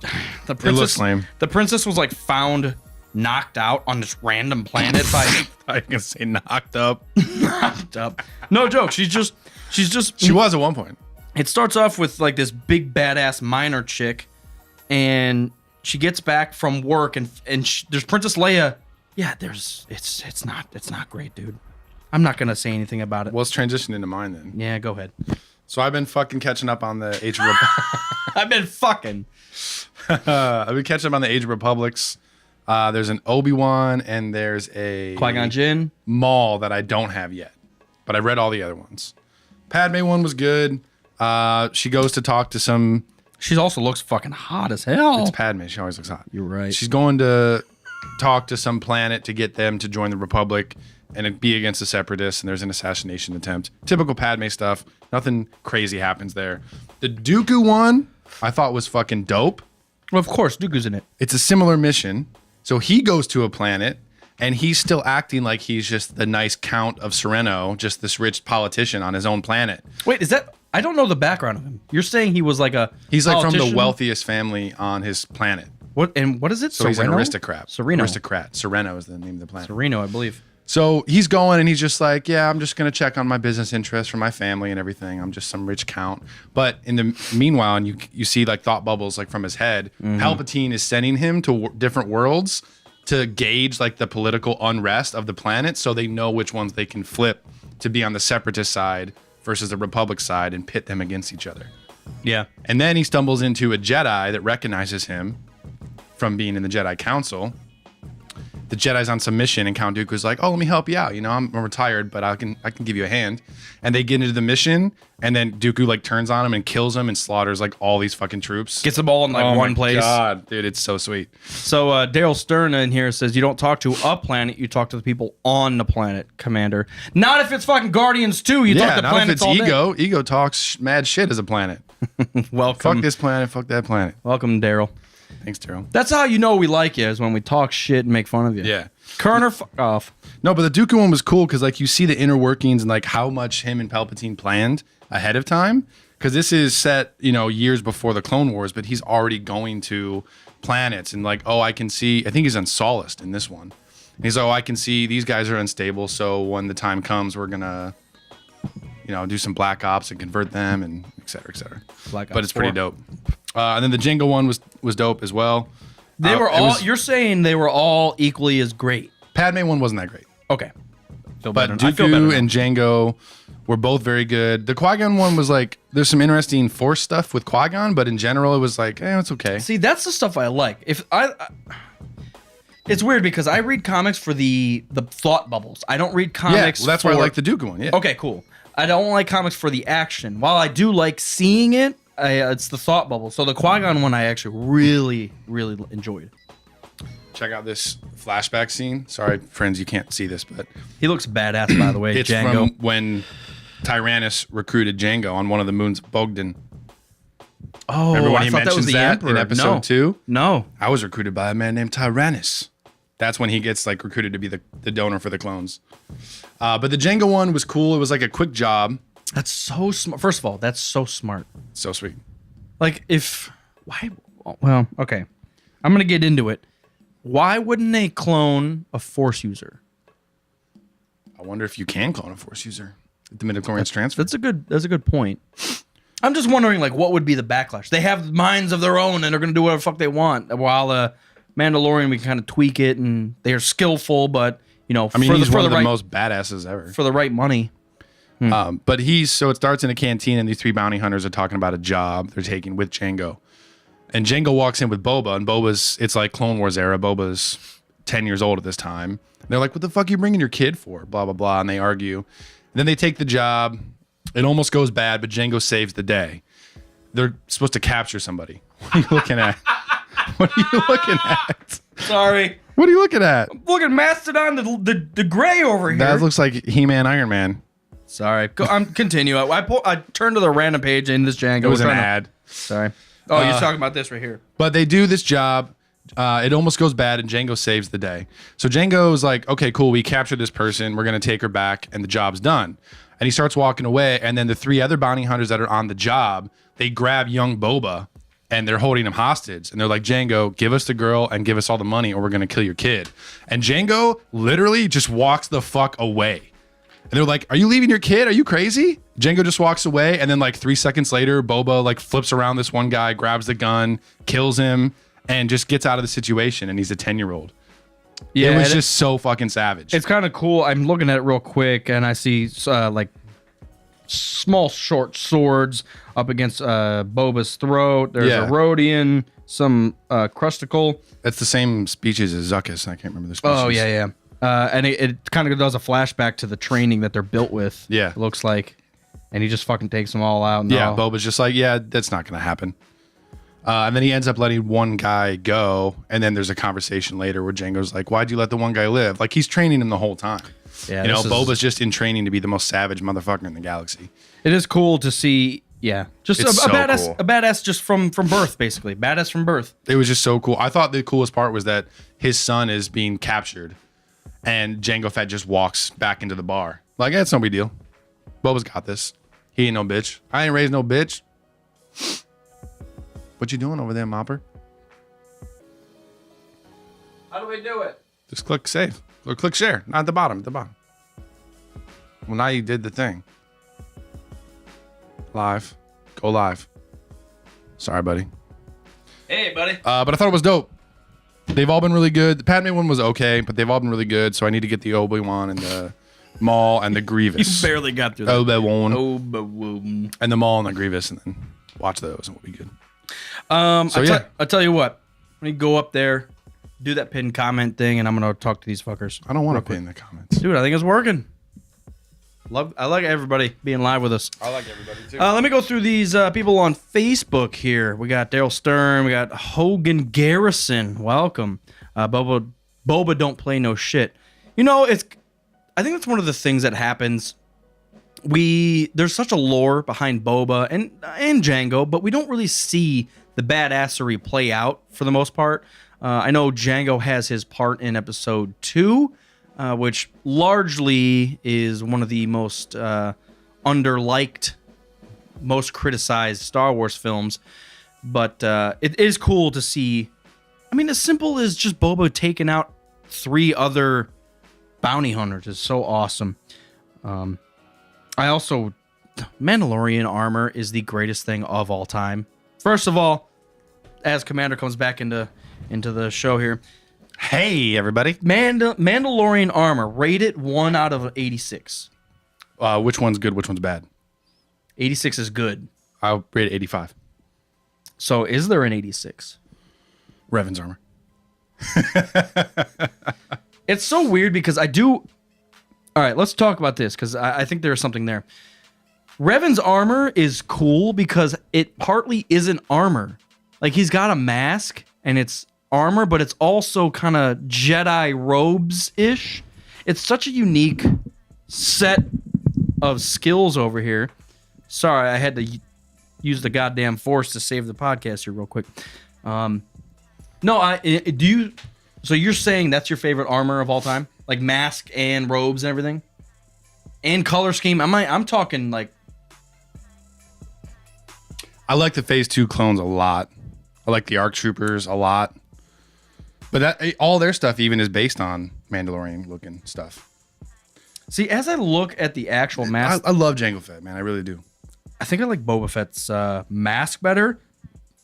princess, it looks lame. The princess was, like, found... knocked out on this random planet by I can say knocked up. Knocked up. No joke. She was at one point. It starts off with like this big badass miner chick, and she gets back from work, and there's Princess Leia. Yeah, it's not great, dude. I'm not gonna say anything about it. Well, let's transition into mine then. Yeah, go ahead. So I've been fucking catching up on the Age of I've been fucking. I've been catching up on the Age of Republics. There's an Obi-Wan and there's a Qui-Gon Jinn Maul that I don't have yet, but I read all the other ones. Padme one was good. She goes to talk to some. She also looks fucking hot as hell. It's Padme. She always looks hot. You're right. She's going to talk to some planet to get them to join the Republic and be against the Separatists. And there's an assassination attempt. Typical Padme stuff. Nothing crazy happens there. The Dooku one I thought was fucking dope. Well, of course, Dooku's in it. It's a similar mission. So he goes to a planet, and he's still acting like he's just the nice Count of Sereno, just this rich politician on his own planet. Wait, is that... I don't know the background of him. You're saying he was like a He's like from the wealthiest family on his planet. What is it? So he's an aristocrat. Sereno. Aristocrat. Sereno is the name of the planet. Sereno, I believe. So he's going and he's just like, yeah, I'm just going to check on my business interests for my family and everything. I'm just some rich count. But in the meanwhile, and you see like thought bubbles like from his head, Palpatine is sending him to different worlds to gauge like the political unrest of the planet so they know which ones they can flip to be on the separatist side versus the Republic side and pit them against each other. Yeah. And then he stumbles into a Jedi that recognizes him from being in the Jedi Council. The Jedi's on some mission, and Count Dooku's like, "Oh, let me help you out. You know, I'm retired, but I can give you a hand." And they get into the mission, and then Dooku like turns on him and kills him and slaughters like all these fucking troops. Gets them all in like one place. God, dude, it's so sweet. So Daryl Stern in here says, "You don't talk to a planet, you talk to the people on the planet, Commander. Not if it's fucking Guardians 2. You talk to not planets if it's all ego. day." Ego talks mad shit as a planet. Welcome. Fuck this planet. Fuck that planet. Welcome, Daryl. Thanks, Daryl. That's how you know we like you, is when we talk shit and make fun of you. Yeah. Kerner, fuck off. No, but the Dooku one was cool because like you see the inner workings and like how much him and Palpatine planned ahead of time. because this is set, years before the Clone Wars, but he's already going to planets and like, I can see. I think he's on Solace in this one. And he's I can see these guys are unstable, so when the time comes, we're gonna, do some Black Ops and convert them and et cetera, et cetera. But it's pretty dope. And then the Jango one was dope as well. They were all. You're saying they were all equally as great. Padme one wasn't that great. Okay. But Dooku and Jango were both very good. The Qui-Gon one was like, there's some interesting Force stuff with Qui-Gon, but in general, it was like, it's okay. See, that's the stuff I like. It's weird because I read comics for the thought bubbles. I don't read comics. Yeah, well, that's why I like the Dooku one. Yeah. Okay, cool. I don't like comics for the action. While I do like seeing it, it's the thought bubble. So the Qui-Gon one I actually really, really enjoyed. Check out this flashback scene. Sorry, friends, you can't see this, but he looks badass, by the way. It's Jango. from when Tyrannus recruited Jango on one of the moons of Bogdan. Oh, remember when I he thought that was mentions the that Emperor. in episode 2? No. I was recruited by a man named Tyrannus. That's when he gets like recruited to be the donor for the clones. But the Jango one was cool. It was like a quick job. That's so smart. First of all, that's so smart. So sweet. Like well, okay. I'm going to get into it. Why wouldn't they clone a Force user? I wonder if you can clone a Force user. The midichlorians transfer. That's a good point. I'm just wondering, like, what would be the backlash? They have minds of their own, and they're gonna do whatever the fuck they want. While Mandalorian, we can kind of tweak it, and they're skillful, but he's one of the most badasses ever for the right money. But it starts in a canteen, and these 3 bounty hunters are talking about a job they're taking with Jango. And Jango walks in with Boba, and it's like Clone Wars era. Boba's 10 years old at this time. And they're like, what the fuck are you bringing your kid for? Blah, blah, blah. And they argue. And then they take the job. It almost goes bad, but Jango saves the day. They're supposed to capture somebody. What are you looking at? What are you looking at? Sorry. What are you looking at? Look at Mastodon, the gray over here. That looks like He-Man, Iron Man. Sorry. Continue. I turned to the random page in this Jango. It was an ad. Sorry. Oh, you're talking about this right here. But they do this job. It almost goes bad, and Jango saves the day. So Jango's like, okay, cool. We captured this person. We're going to take her back, and the job's done. And he starts walking away, and then the 3 other bounty hunters that are on the job, they grab young Boba, and they're holding him hostage. And they're like, Jango, give us the girl and give us all the money, or we're going to kill your kid. And Jango literally just walks the fuck away. And they're like, are you leaving your kid? Are you crazy? Jango just walks away. And then like 3 seconds later, Boba like flips around this one guy, grabs the gun, kills him, and just gets out of the situation. And he's a 10-year-old. Yeah, it was just so fucking savage. It's kind of cool. I'm looking at it real quick, and I see like small short swords up against Boba's throat. There's a Rhodian, some Crusticle. That's the same species as Zuckuss. I can't remember the species. Oh, yeah. And it kind of does a flashback to the training that they're built with. Yeah. It looks like. And he just fucking takes them all out. And Boba's just like, yeah, that's not going to happen. And then he ends up letting one guy go. And then there's a conversation later where Jango's like, why'd you let the one guy live? Like, he's training him the whole time. Yeah, Boba's just in training to be the most savage motherfucker in the galaxy. It is cool to see. Yeah, just a badass, cool. A badass just from birth, basically. Badass from birth. It was just so cool. I thought the coolest part was that his son is being captured. And Jango Fett just walks back into the bar. Like, it's no big deal. Boba's got this. He ain't no bitch. I ain't raised no bitch. What you doing over there, Mopper? How do we do it? Just click save. Or click share. Not at the bottom. At the bottom. Well, now you did the thing. Live. Go live. Sorry, buddy. Hey, buddy. But I thought it was dope. They've all been really good. The Padme one was okay, but they've all been really good. So I need to get the Obi-Wan and the Maul and the Grievous. You barely got through that. Obi-Wan. And the Maul and the Grievous, and then watch those, and we'll be good. I'll tell you what. Let me go up there, do that pin comment thing, and I'm gonna talk to these fuckers. I don't want to pin the comments, dude. I think it's working. I like everybody being live with us. I like everybody too. Let me go through these people on Facebook here. We got Daryl Stern. We got Hogan Garrison. Welcome. Boba don't play no shit. You know, I think that's one of the things that happens. There's such a lore behind Boba and Jango, but we don't really see the badassery play out for the most part. I know Jango has his part in episode 2, which largely is one of the most underliked most criticized Star Wars films. But it is cool to see. I mean, as simple as just Boba taking out 3 other bounty hunters is so awesome. Mandalorian armor is the greatest thing of all time. First of all, as Commander comes back into the show here, Hey, everybody. Mandalorian armor rated 1 out of 86. Which one's good? Which one's bad? 86 is good. I'll rate it 85. So is there an 86? Revan's armor. It's so weird because I do. All right, let's talk about this because I think there's something there. Revan's armor is cool because it partly isn't armor. Like, he's got a mask and it's armor, but it's also kind of Jedi robes-ish. It's such a unique set of skills over here. Sorry, I had to use the goddamn Force to save the podcast here real quick. So you're saying that's your favorite armor of all time? Like mask and robes and everything? And color scheme? I'm talking like... I like the Phase 2 clones a lot. I like the ARC Troopers a lot. But that all their stuff even is based on Mandalorian looking stuff. See, as I look at the actual mask... I love Jango Fett, man. I really do. I think I like Boba Fett's mask better.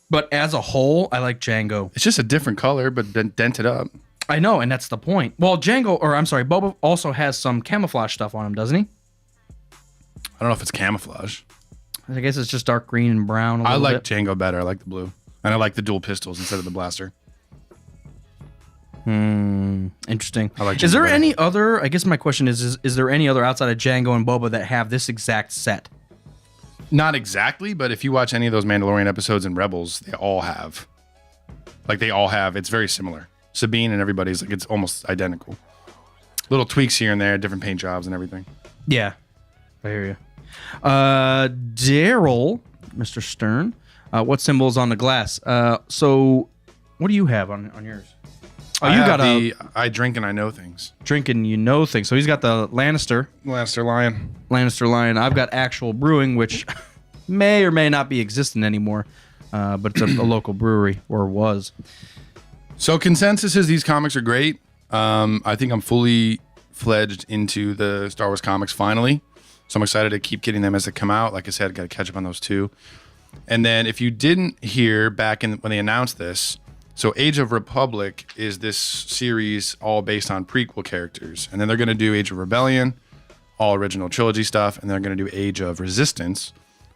But as a whole, I like Jango. It's just a different color, but dented up. I know, and that's the point. Well, Boba also has some camouflage stuff on him, doesn't he? I don't know if it's camouflage. I guess it's just dark green and brown. I like Jango better. I like the blue. And I like the dual pistols instead of the blaster. Interesting. I like Jango Is there better. any other, I guess my question is there any other outside of Jango and Boba that have this exact set? Not exactly, but if you watch any of those Mandalorian episodes in Rebels, they all have. It's very similar. Sabine and everybody's like, it's almost identical. Little tweaks here and there, different paint jobs and everything. Yeah. I hear you. Daryl, Mr. Stern, what symbol is on the glass? So what do you have on yours? Oh, you got I drink and I know things. Drinking, you know things. So he's got the Lannister Lion. I've got Actual Brewing, which may or may not be existing anymore, but it's a local brewery, or was. So consensus is these comics are great. I think I'm fully fledged into the Star Wars comics finally. So I'm excited to keep getting them as they come out. Like I said, got to catch up on those too. And then if you didn't hear back when they announced this, so Age of Republic is this series all based on prequel characters. And then they're going to do Age of Rebellion, all original trilogy stuff. And they're going to do Age of Resistance,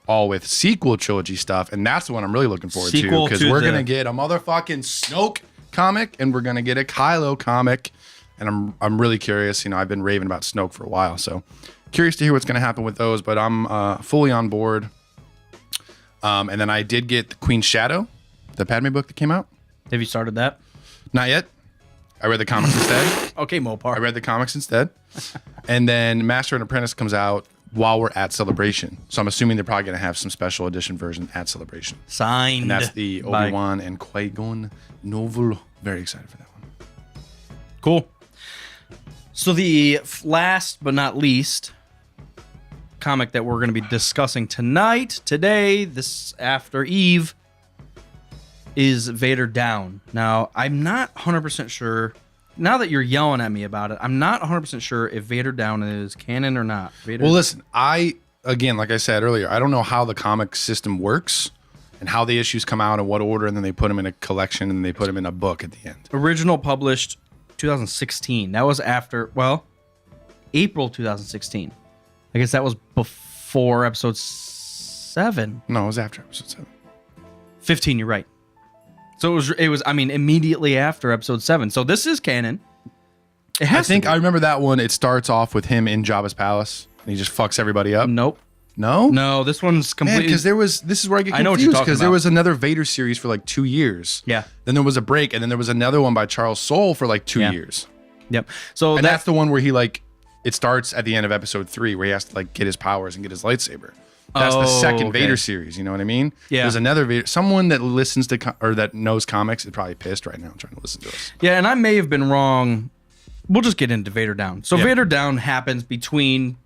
all with sequel trilogy stuff. And that's the one I'm really looking forward to. Because we're going to get a motherfucking Snoke comic and we're going to get a Kylo comic. And I'm really curious. You know, I've been raving about Snoke for a while. So curious to hear what's going to happen with those. But I'm fully on board. And then I did get the Queen's Shadow, the Padme book that came out. Have you started that? Not yet. I read the comics instead. Okay, Mopar. I read the comics instead. And then Master and Apprentice comes out while we're at Celebration. So I'm assuming they're probably going to have some special edition version at Celebration. Signed. And that's the by Obi-Wan and Qui-Gon novel. Very excited for that one. Cool. So the last but not least comic that we're going to be discussing today, this after Eve, is Vader Down. Now, I'm not 100% sure. Now that you're yelling at me about it, I'm not 100% sure if Vader Down is canon or not. Well, listen, again, like I said earlier, I don't know how the comic system works and how the issues come out in what order, and then they put them in a collection and they put them in a book at the end. Original published 2016. That was after, April 2016. I guess that was before episode 7. No, it was after episode 7. 15, you're right. So it was immediately after episode 7. So this is canon. It has I remember that one. It starts off with him in Jabba's palace and he just fucks everybody up. Nope. No, this one's completely... because this is where I get confused. I know what you're talking because there about. was another Vader series for like 2 years. Yeah. Then there was a break, and then there was another one by Charles Soule for like 2 years. Yep. So And that's the one where he it starts at the end of episode 3 where he has to get his powers and get his lightsaber. That's the second Vader series. You know what I mean? Yeah. There's another Vader. Someone that listens to or that knows comics is probably pissed right now trying to listen to us. Yeah, and I may have been wrong. We'll just get into Vader Down. So Yep. Vader Down happens between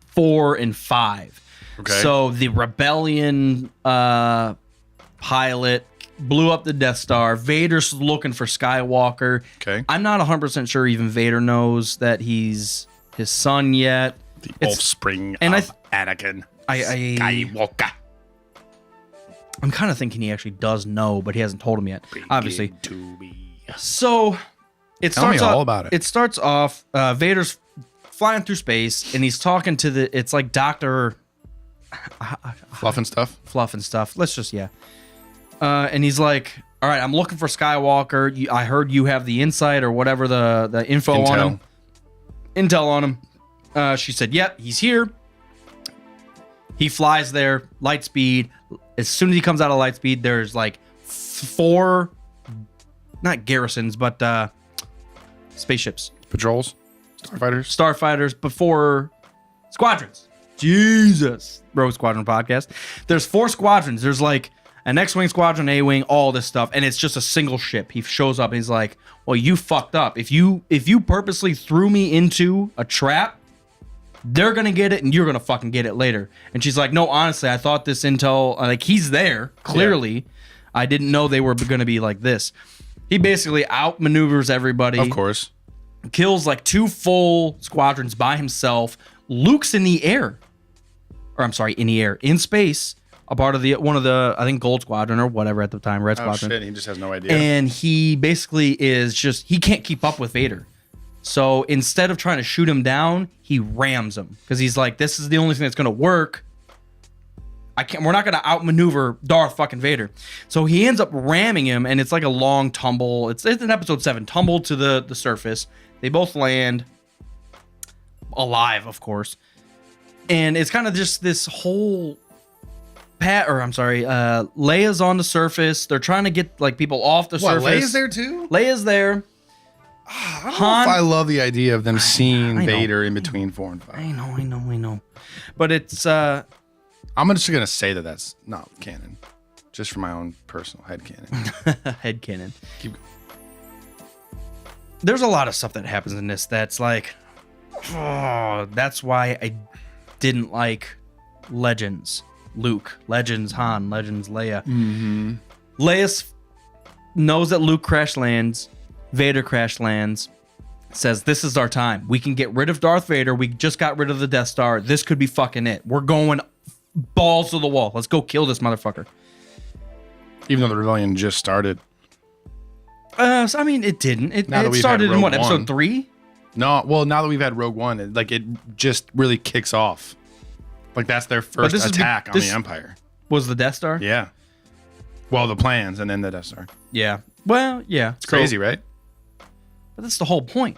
4 and 5. Okay. So the rebellion pilot blew up the Death Star. Vader's looking for Skywalker. Okay. I'm not 100% sure even Vader knows that he's his son yet. The offspring and of Anakin Skywalker. I'm kind of thinking he actually does know, but he hasn't told him yet. Obviously. To be. So it Tell me starts all off, about it. It starts off Vader's flying through space and he's talking to it's like Dr. Fluff and stuff. Fluff and stuff. Let's just and he's like, all right, I'm looking for Skywalker. I heard you have the insight or whatever the info on him. Intel on him. She said, yep, he's here. He flies there, light speed. As soon as he comes out of light speed, there's like 4, not garrisons, but spaceships. Patrols. Starfighters before squadrons. Jesus. Rogue Squadron podcast. There's 4 squadrons. There's like an X-Wing squadron, A-Wing, all this stuff. And it's just a single ship. He shows up and he's like, well, you fucked up. If you purposely threw me into a trap, they're going to get it and you're going to fucking get it later. And she's like, no, honestly, I thought this intel, like he's there, clearly. Yeah. I didn't know they were going to be like this. He basically outmaneuvers everybody. Of course. Kills like 2 full squadrons by himself. Luke's in the air. Or I'm sorry, in space. A part of one of the, I think, Gold Squadron or whatever at the time, Red Squadron. Oh shit, he just has no idea. And he basically he can't keep up with Vader. So instead of trying to shoot him down, he rams him. Because he's like, this is the only thing that's going to work. We're not going to outmaneuver Darth fucking Vader. So he ends up ramming him, and it's like a long tumble. It's in episode 7, tumble to the surface. They both land alive, of course. And it's kind of just this whole... Leia's on the surface. They're trying to get like people off the surface. Leia's there too? Leia's there. I don't know if I love the idea of them seeing Vader in between 4 and 5. I know. But it's I'm just gonna say that that's not canon, just for my own personal headcanon. Headcanon. Keep going. There's a lot of stuff that happens in this that's like, that's why I didn't like Legends. Luke, Legends Han, Legends Leia. Mm-hmm. Leia knows that Luke crash lands, Vader crash lands, says this is our time. We can get rid of Darth Vader. We just got rid of the Death Star. This could be fucking it. We're going balls to the wall. Let's go kill this motherfucker. Even though the rebellion just started. So, I mean, it didn't. It started in what, episode 3? No, well, now that we've had Rogue One, it just really kicks off. Like, that's their first attack on the Empire. Was the Death Star? Yeah. Well, the plans and then the Death Star. Yeah. Well, yeah. It's crazy, right? But that's the whole point.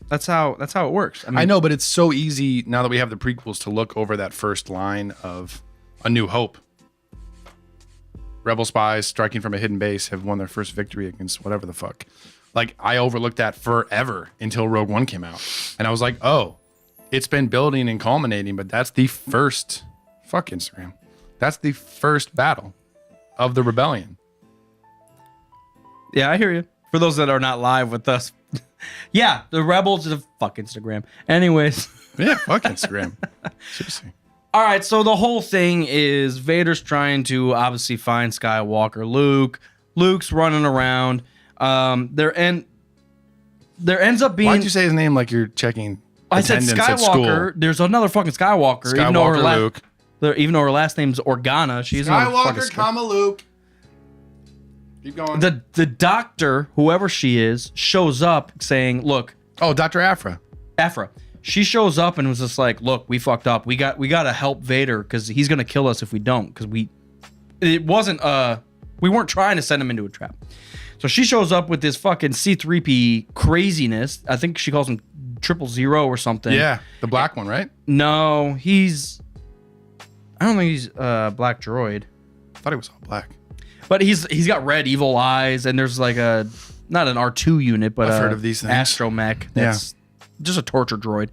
That's how it works. I know, but it's so easy now that we have the prequels to look over that first line of A New Hope. Rebel spies striking from a hidden base have won their first victory against whatever the fuck. Like, I overlooked that forever until Rogue One came out. And I was like, oh, it's been building and culminating, but that's the first... Fuck Instagram. That's the first battle of the rebellion. Yeah, I hear you. For those that are not live with us. Yeah, the rebels... Fuck Instagram. Anyways. Yeah, fuck Instagram. Seriously. All right, so the whole thing is Vader's trying to obviously find Skywalker. Luke's running around. There ends up being... Why'd you say his name like you're checking I said Skywalker. There's another fucking Skywalker. Luke. Even though her last name's Organa. She's Skywalker, comma Luke. Keep going. The doctor, whoever she is, shows up saying, look... Oh, Dr. Aphra. She shows up and was just like, look, we fucked up. We got to help Vader because he's going to kill us if we don't. Because we weren't trying to send him into a trap. So she shows up with this fucking C-3P craziness. I think she calls him 000 or something. Yeah, the black one, right? No, I don't think he's a black droid. I thought he was all black. But he's got red evil eyes, and there's like not an R2 unit, but I've heard of these things. Astromech. That's just a torture droid.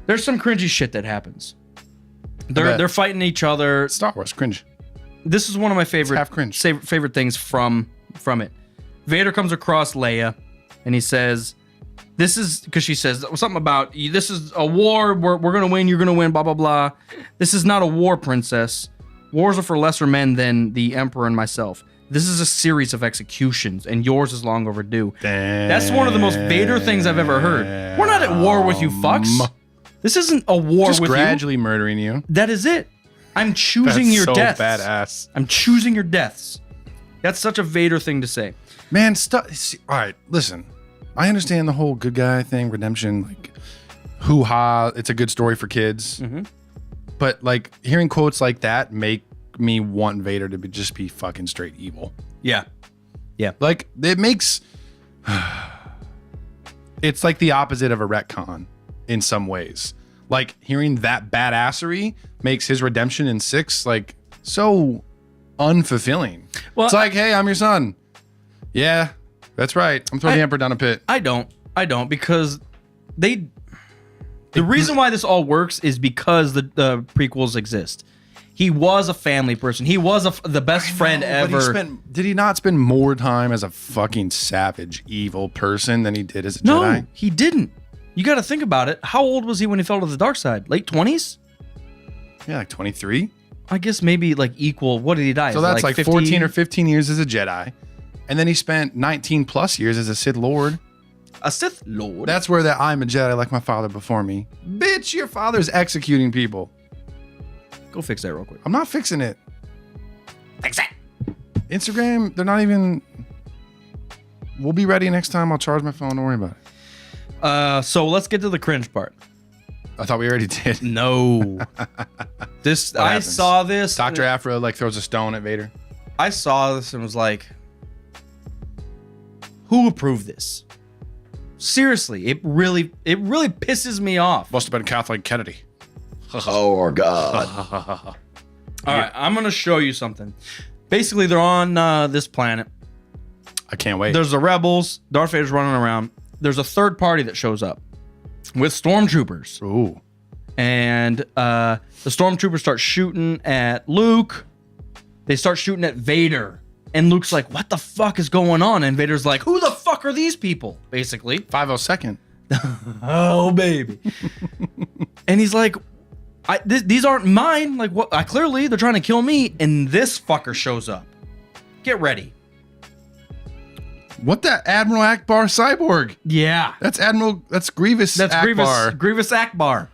There's some cringy shit that happens. They're fighting each other. Star Wars cringe. This is one of my favorite cringe. favorite things from it. Vader comes across Leia, and he says, This is because she says something about this is a war. We're gonna win. You're gonna win. Blah blah blah. This is not a war, princess. Wars are for lesser men than the emperor and myself. This is a series of executions, and yours is long overdue. Damn. That's one of the most Vader things I've ever heard. We're not at war with you, fucks. This isn't a war Just with gradually murdering you. That is it. I'm choosing That's your so deaths. badass. I'm choosing your deaths. That's such a Vader thing to say. Man, all right, listen. I understand the whole good guy thing, redemption, like hoo-ha. It's a good story for kids. Mm-hmm. But like hearing quotes like that make me want Vader to just be fucking straight evil. Yeah. Yeah. Like it makes it's like the opposite of a retcon in some ways. Like hearing that badassery makes his redemption in 6 like so unfulfilling. Well, it's like, hey, I'm your son. Yeah, that's right. I'm throwing the Emperor down a pit. I don't because the reason why this all works is because the prequels exist. He was a family person. He was the best friend ever. Did he not spend more time as a fucking savage, evil person than he did as a Jedi? No, he didn't. You got to think about it. How old was he when he fell to the dark side? Late 20s? Yeah, like 23. I guess maybe like equal. What did he die? So that's like 50? 14 or 15 years as a Jedi. And then he spent 19 plus years as a Sith Lord. A Sith Lord? That's where that I'm a Jedi like my father before me. Bitch, your father's executing people. Go fix that real quick. I'm not fixing it. Fix it. Instagram, they're not even... We'll be ready next time. I'll charge my phone. Don't worry about it. So let's get to the cringe part. I thought we already did. No. I saw this. Dr. Aphra like throws a stone at Vader. I saw this and was like, who approved this? Seriously, it really pisses me off. Must have been Kathleen Kennedy. Oh, God. All right, I'm going to show you something. Basically, they're on this planet. I can't wait. There's the rebels. Darth Vader's running around. There's a third party that shows up with stormtroopers. Ooh. And the stormtroopers start shooting at Luke. They start shooting at Vader. And Luke's like, what the fuck is going on? And Vader's like, who the fuck are these people? Basically. 502nd. Oh, baby. And he's like, these aren't mine. Like, what? Clearly, they're trying to kill me. And this fucker shows up. Get ready. What the Admiral Akbar cyborg? Yeah. That's Grievous Akbar. Grievous Akbar.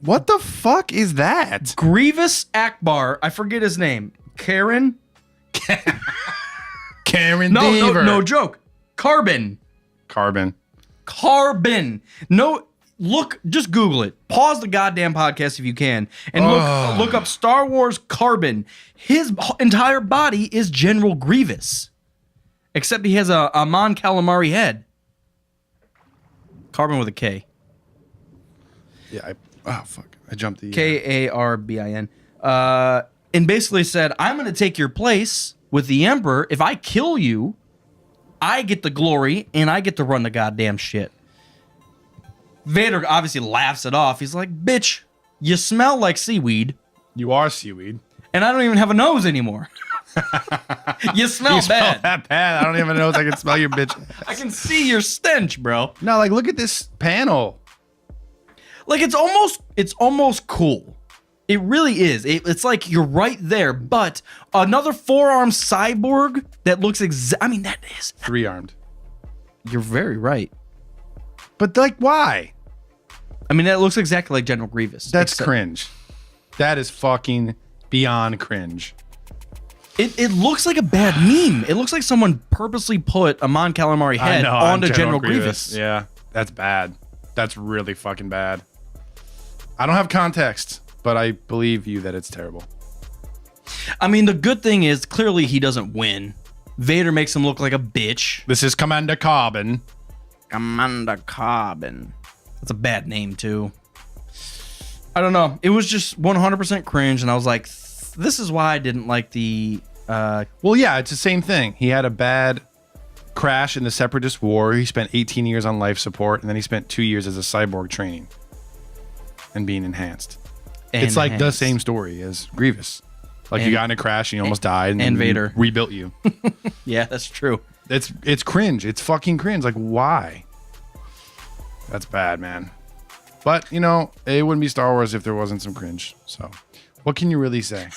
What the fuck is that? Grievous Akbar. I forget his name. Karen No joke. Carbon. No, look, just Google it. Pause the goddamn podcast if you can, and look up Star Wars Carbon. His entire body is General Grievous, except he has a Mon Calamari head. Carbon with a K. Yeah. I jumped the Karbin. And basically said, I'm going to take your place with the Emperor. If I kill you, I get the glory and I get to run the goddamn shit. Vader obviously laughs it off. He's like, bitch, you smell like seaweed. You are seaweed. And I don't even have a nose anymore. You smell bad. That bad. I don't even know if I can smell your bitch. I can see your stench, bro. No, like look at this panel. Like it's almost cool. It really is. It's like you're right there, but another 4-armed cyborg that looks that is 3-armed. You're very right. But like, why? I mean, that looks exactly like General Grievous. That's cringe. That is fucking beyond cringe. It looks like a bad meme. It looks like someone purposely put a Mon Calamari head onto General Grievous. Yeah, that's bad. That's really fucking bad. I don't have context, but I believe you that it's terrible. I mean, the good thing is clearly he doesn't win. Vader makes him look like a bitch. This is Commander Carbon. Commander Carbon. That's a bad name, too. I don't know. It was just 100% cringe, and I was like, this is why I didn't like the... Well, yeah, it's the same thing. He had a bad crash in the Separatist War. He spent 18 years on life support, and then he spent 2 years as a cyborg training and being enhanced. It's like the same story as Grievous. Like you got in a crash and you almost died, and Vader rebuilt you. Yeah, that's true. It's cringe. It's fucking cringe. Like, why? That's bad, man. But, you know, it wouldn't be Star Wars if there wasn't some cringe. So, what can you really say?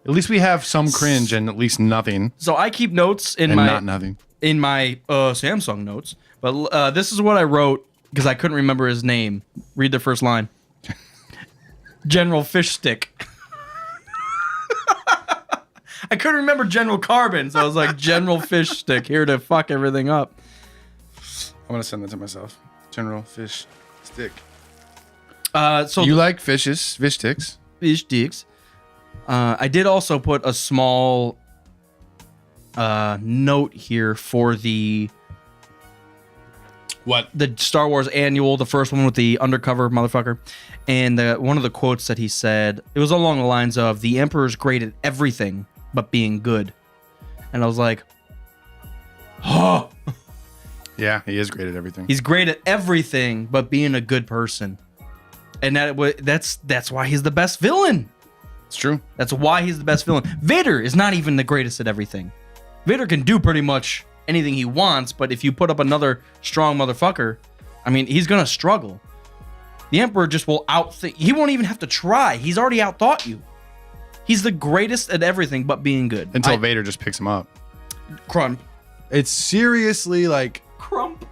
At least we have some cringe and at least nothing. So I keep notes in And my not nothing. in my Samsung notes, but this is what I wrote because I couldn't remember his name. Read the first line. General Fish Stick. I couldn't remember General Carbon, so I was like, General Fish Stick, here to fuck everything up. I'm going to send that to myself. General Fish Stick. So You like fish sticks? fish sticks. I did also put a small note here for the Star Wars annual, the first one with the undercover motherfucker, and one of the quotes that he said, it was along the lines of, "The Emperor's great at everything but being good," and I was like, "Oh, Yeah, he is great at everything. he's great at everything but being a good person," and that's why he's the best villain. It's true. That's why he's the best villain. Vader is not even the greatest at everything. Vader can do pretty much anything he wants, but if you put up another strong motherfucker, I mean, he's gonna struggle. The Emperor just will outthink. He won't even have to try. He's already outthought you. He's the greatest at everything but being good. Until Vader just picks him up. Crump. It's seriously like... Crump.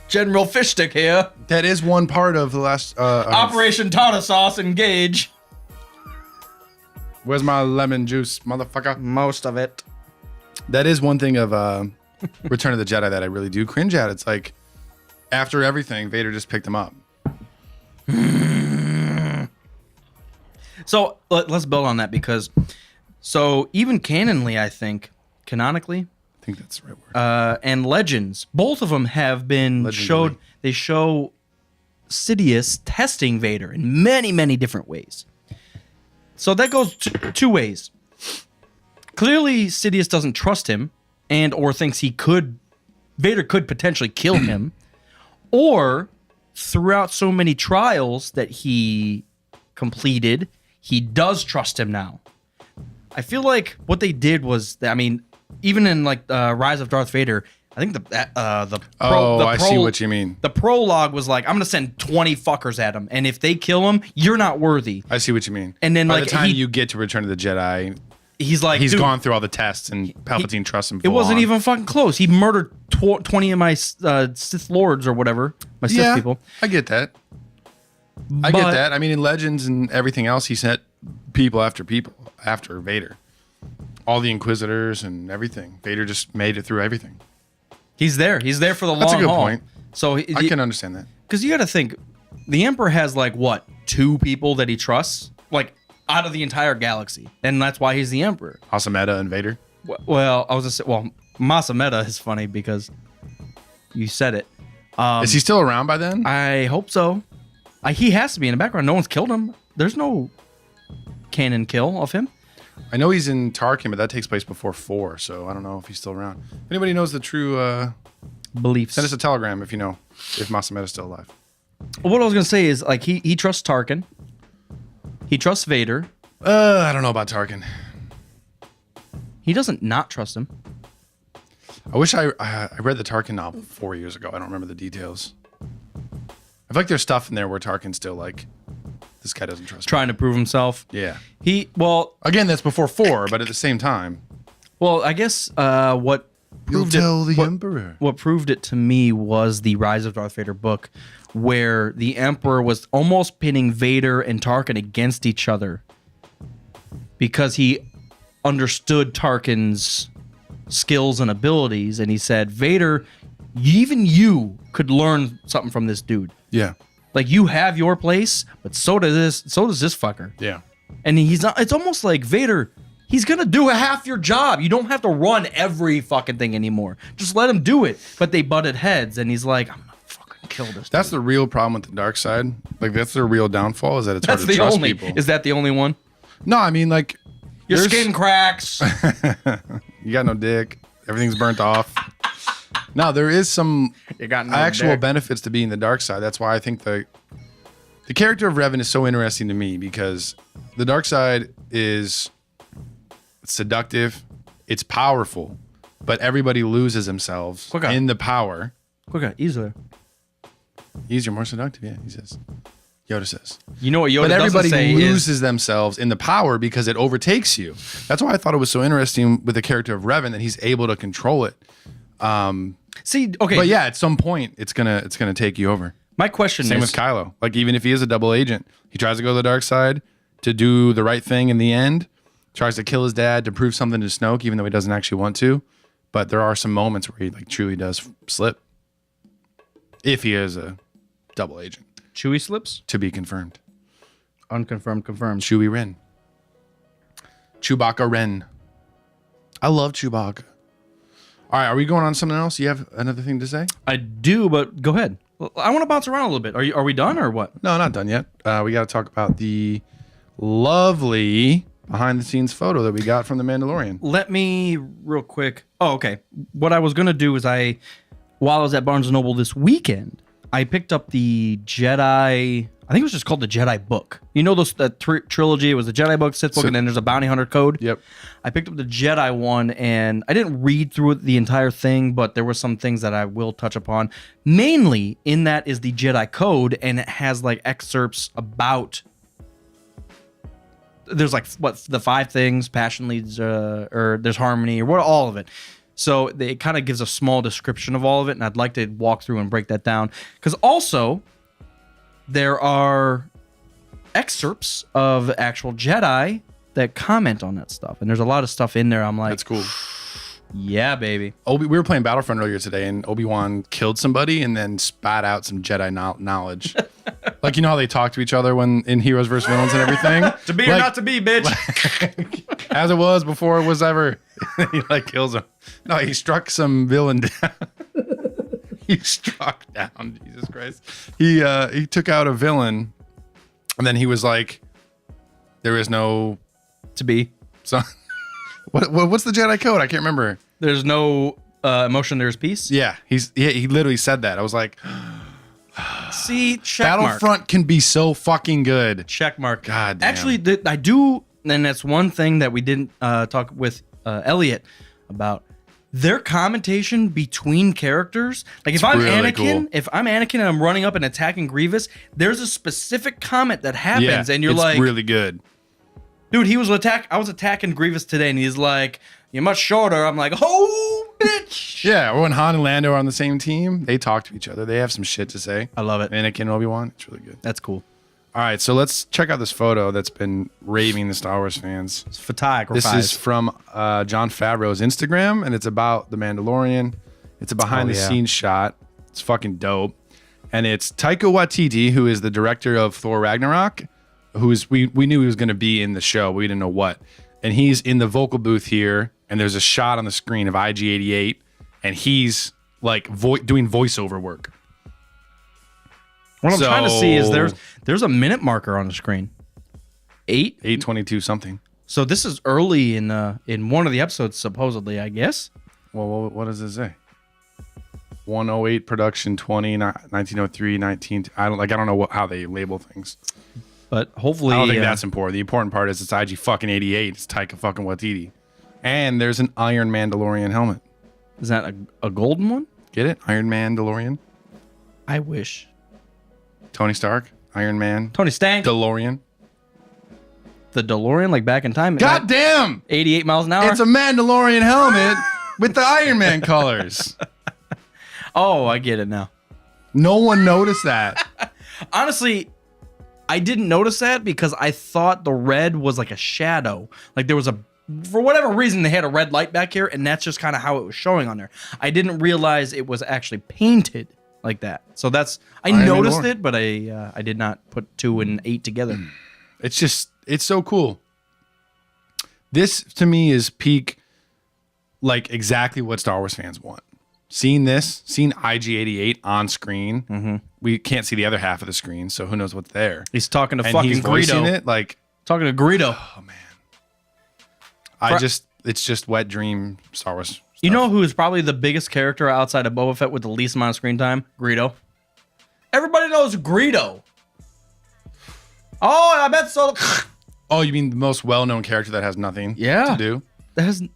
General Fish Stick here. That is one part of the last... Operation Tartar Sauce engage. Where's my lemon juice, motherfucker? Most of it. That is one thing of Return of the Jedi that I really do cringe at. It's like, after everything, Vader just picked him up. So let's build on that because, so even canonically, I think, I think that's the right word. and Legends, both of them have been showed. They show Sidious testing Vader in many, many different ways. So that goes two ways. Clearly, Sidious doesn't trust him, and or thinks Vader could potentially kill him, or throughout so many trials that he completed, he does trust him now. I feel like what they did was, I mean, even in like Rise of Darth Vader, I think I see what you mean. The prologue was like, I'm gonna send 20 fuckers at him, and if they kill him, you're not worthy. I see what you mean. And then by like the time you get to Return of the Jedi, he's like, he's dude, gone through all the tests, and Palpatine trusts him. It wasn't even fucking close. He murdered 20 of my Sith Lords or whatever, my Sith people. I get that. I get that. I mean, in Legends and everything else, he sent people after Vader. All the Inquisitors and everything. Vader just made it through everything. He's there. He's there for the long haul. That's a good point. So I can understand that. Because you got to think, the Emperor has like what, 2 people that he trusts, like out of the entire galaxy, and that's why he's the Emperor. Asameda and Vader. Well, I was gonna say, Masameda is funny because you said it. Is he still around by then? I hope so. He has to be in the background. No one's killed him. There's no canon kill of him. I know he's in Tarkin, but that takes place before 4, so I don't know if he's still around. If anybody knows the true beliefs, send us a telegram if you know if Masameda's still alive. What I was gonna say is like he trusts Tarkin. He trusts Vader. I don't know about Tarkin. He doesn't not trust him. I wish I read the Tarkin novel 4 years ago. I don't remember the details. I feel like there's stuff in there where Tarkin's still like, this guy doesn't trust me. Trying to prove himself. Yeah. Again, that's before 4, but at the same time. Well, I guess what proved what proved it to me was the Rise of Darth Vader book, where the Emperor was almost pitting Vader and Tarkin against each other because he understood Tarkin's skills and abilities, and he said, Vader, even you could learn something from this dude. Yeah. Like, you have your place, but so does this fucker. Yeah. And he's not, it's almost like Vader, he's gonna do half your job. You don't have to run every fucking thing anymore. Just let him do it. But they butted heads, and he's like, I'm gonna fucking kill this That's dude. the real problem with the dark side. Like, that's their real downfall, is that it's hard to trust people. Is that the only one? No, I mean, like, your skin cracks. You got no dick. Everything's burnt off. No, there is some actual benefits to being the dark side. That's why I think the character of Revan is so interesting to me, because the dark side is seductive, it's powerful, but everybody loses themselves in the power. Quicker, easier. Easier, more seductive. Yeah, he says. Yoda says. You know what Yoda But doesn't everybody say loses is, themselves in the power because it overtakes you. That's why I thought it was so interesting with the character of Revan that he's able to control it. see, okay. But yeah, at some point it's gonna take you over. My question Same is, with Kylo. Like even if he is a double agent, he tries to go to the dark side to do the right thing in the end. Tries to kill his dad to prove something to Snoke, even though he doesn't actually want to. But there are some moments where he like truly does slip. If he is a double agent. Chewie slips? To be confirmed. Unconfirmed, confirmed. Chewie Ren. Chewbacca Ren. I love Chewbacca. All right, are we going on something else? You have another thing to say? I do, but go ahead. I want to bounce around a little bit. Are we done or what? No, not done yet. We got to talk about the lovely behind the scenes photo that we got from The Mandalorian. Let me real quick. Oh, okay. What I was going to do is while I was at Barnes & Noble this weekend, I picked up the Jedi, I think it was just called the Jedi book. You know that trilogy? It was the Jedi book, Sith book, and then there's a Bounty Hunter code. Yep. I picked up the Jedi one, and I didn't read through it the entire thing, but there were some things that I will touch upon. Mainly in that is the Jedi code, and it has like excerpts about. There's like the 5 things, passion leads, or there's harmony, or what, all of it. So it kind of gives a small description of all of it, and I'd like to walk through and break that down. Because also, there are excerpts of actual Jedi that comment on that stuff, and there's a lot of stuff in there. I'm like, That's cool. Yeah, baby. We were playing Battlefront earlier today, and Obi-Wan killed somebody and then spat out some Jedi knowledge. Like, you know how they talk to each other when in Heroes vs. Villains and everything? To be or not to be, bitch. As it was before it was ever. He like kills him. No, he struck some villain down. He struck down. Jesus Christ. He took out a villain, and then he was like, "There is no to be." So, what's the Jedi code? I can't remember. There's no emotion. There's peace. Yeah, he literally said that. I was like, see, check Battlefront mark. can be so fucking good. Check mark. God damn. Actually, I do, and that's one thing that we didn't talk with Elliot about. Their commentation between characters, like if I'm really Anakin, cool. if I'm Anakin and I'm running up and attacking Grievous, there's a specific comment that happens, and you're it's like, really good. dude, I was attacking Grievous today, and he's like, you're much shorter. I'm like, oh, bitch. Yeah, or when Han and Lando are on the same team, they talk to each other. They have some shit to say. I love it. Anakin and Obi-Wan, it's really good. That's cool. All right, so let's check out this photo that's been raving the Star Wars fans. It's photography. This is from Jon Favreau's Instagram, and it's about The Mandalorian. It's a behind-the-scenes shot. It's fucking dope. And it's Taika Waititi, who is the director of Thor Ragnarok, we knew he was going to be in the show, but we didn't know what. And he's in the vocal booth here, and there's a shot on the screen of IG-88, and he's like doing voiceover work. What I'm trying to see is there's a minute marker on the screen. 8:22 something. So this is early in one of the episodes, supposedly, I guess. Well, what does it say? 108 production 20 1903 19. I don't know how they label things. But hopefully, I don't think that's important. The important part is it's IG fucking 88. It's Taika fucking Waititi, and there's an Iron Mandalorian helmet. Is that a golden one? Get it? Iron Mandalorian. I wish. Tony Stark. Iron Man. Tony Stank. DeLorean. The DeLorean, like back in time. God damn! 88 miles an hour. It's a Mandalorian helmet with the Iron Man colors. Oh, I get it now. No one noticed that. Honestly, I didn't notice that because I thought the red was like a shadow. Like there was for whatever reason, they had a red light back here, and that's just kind of how it was showing on there. I didn't realize it was actually painted like that. So I noticed it, but I did not put 2 and 8 together. It's so cool. This to me is peak, like exactly what Star Wars fans want. Seeing IG-88 on screen. Mm-hmm. We can't see the other half of the screen, so who knows what's there. He's talking to and fucking he's voicing Greedo. It like talking to Greedo. Oh man, it's just wet dream Star Wars stuff. You know who is probably the biggest character outside of Boba Fett with the least amount of screen time? Greedo. Everybody knows Greedo. Oh, I bet so. Oh, you mean the most well-known character that has nothing to do?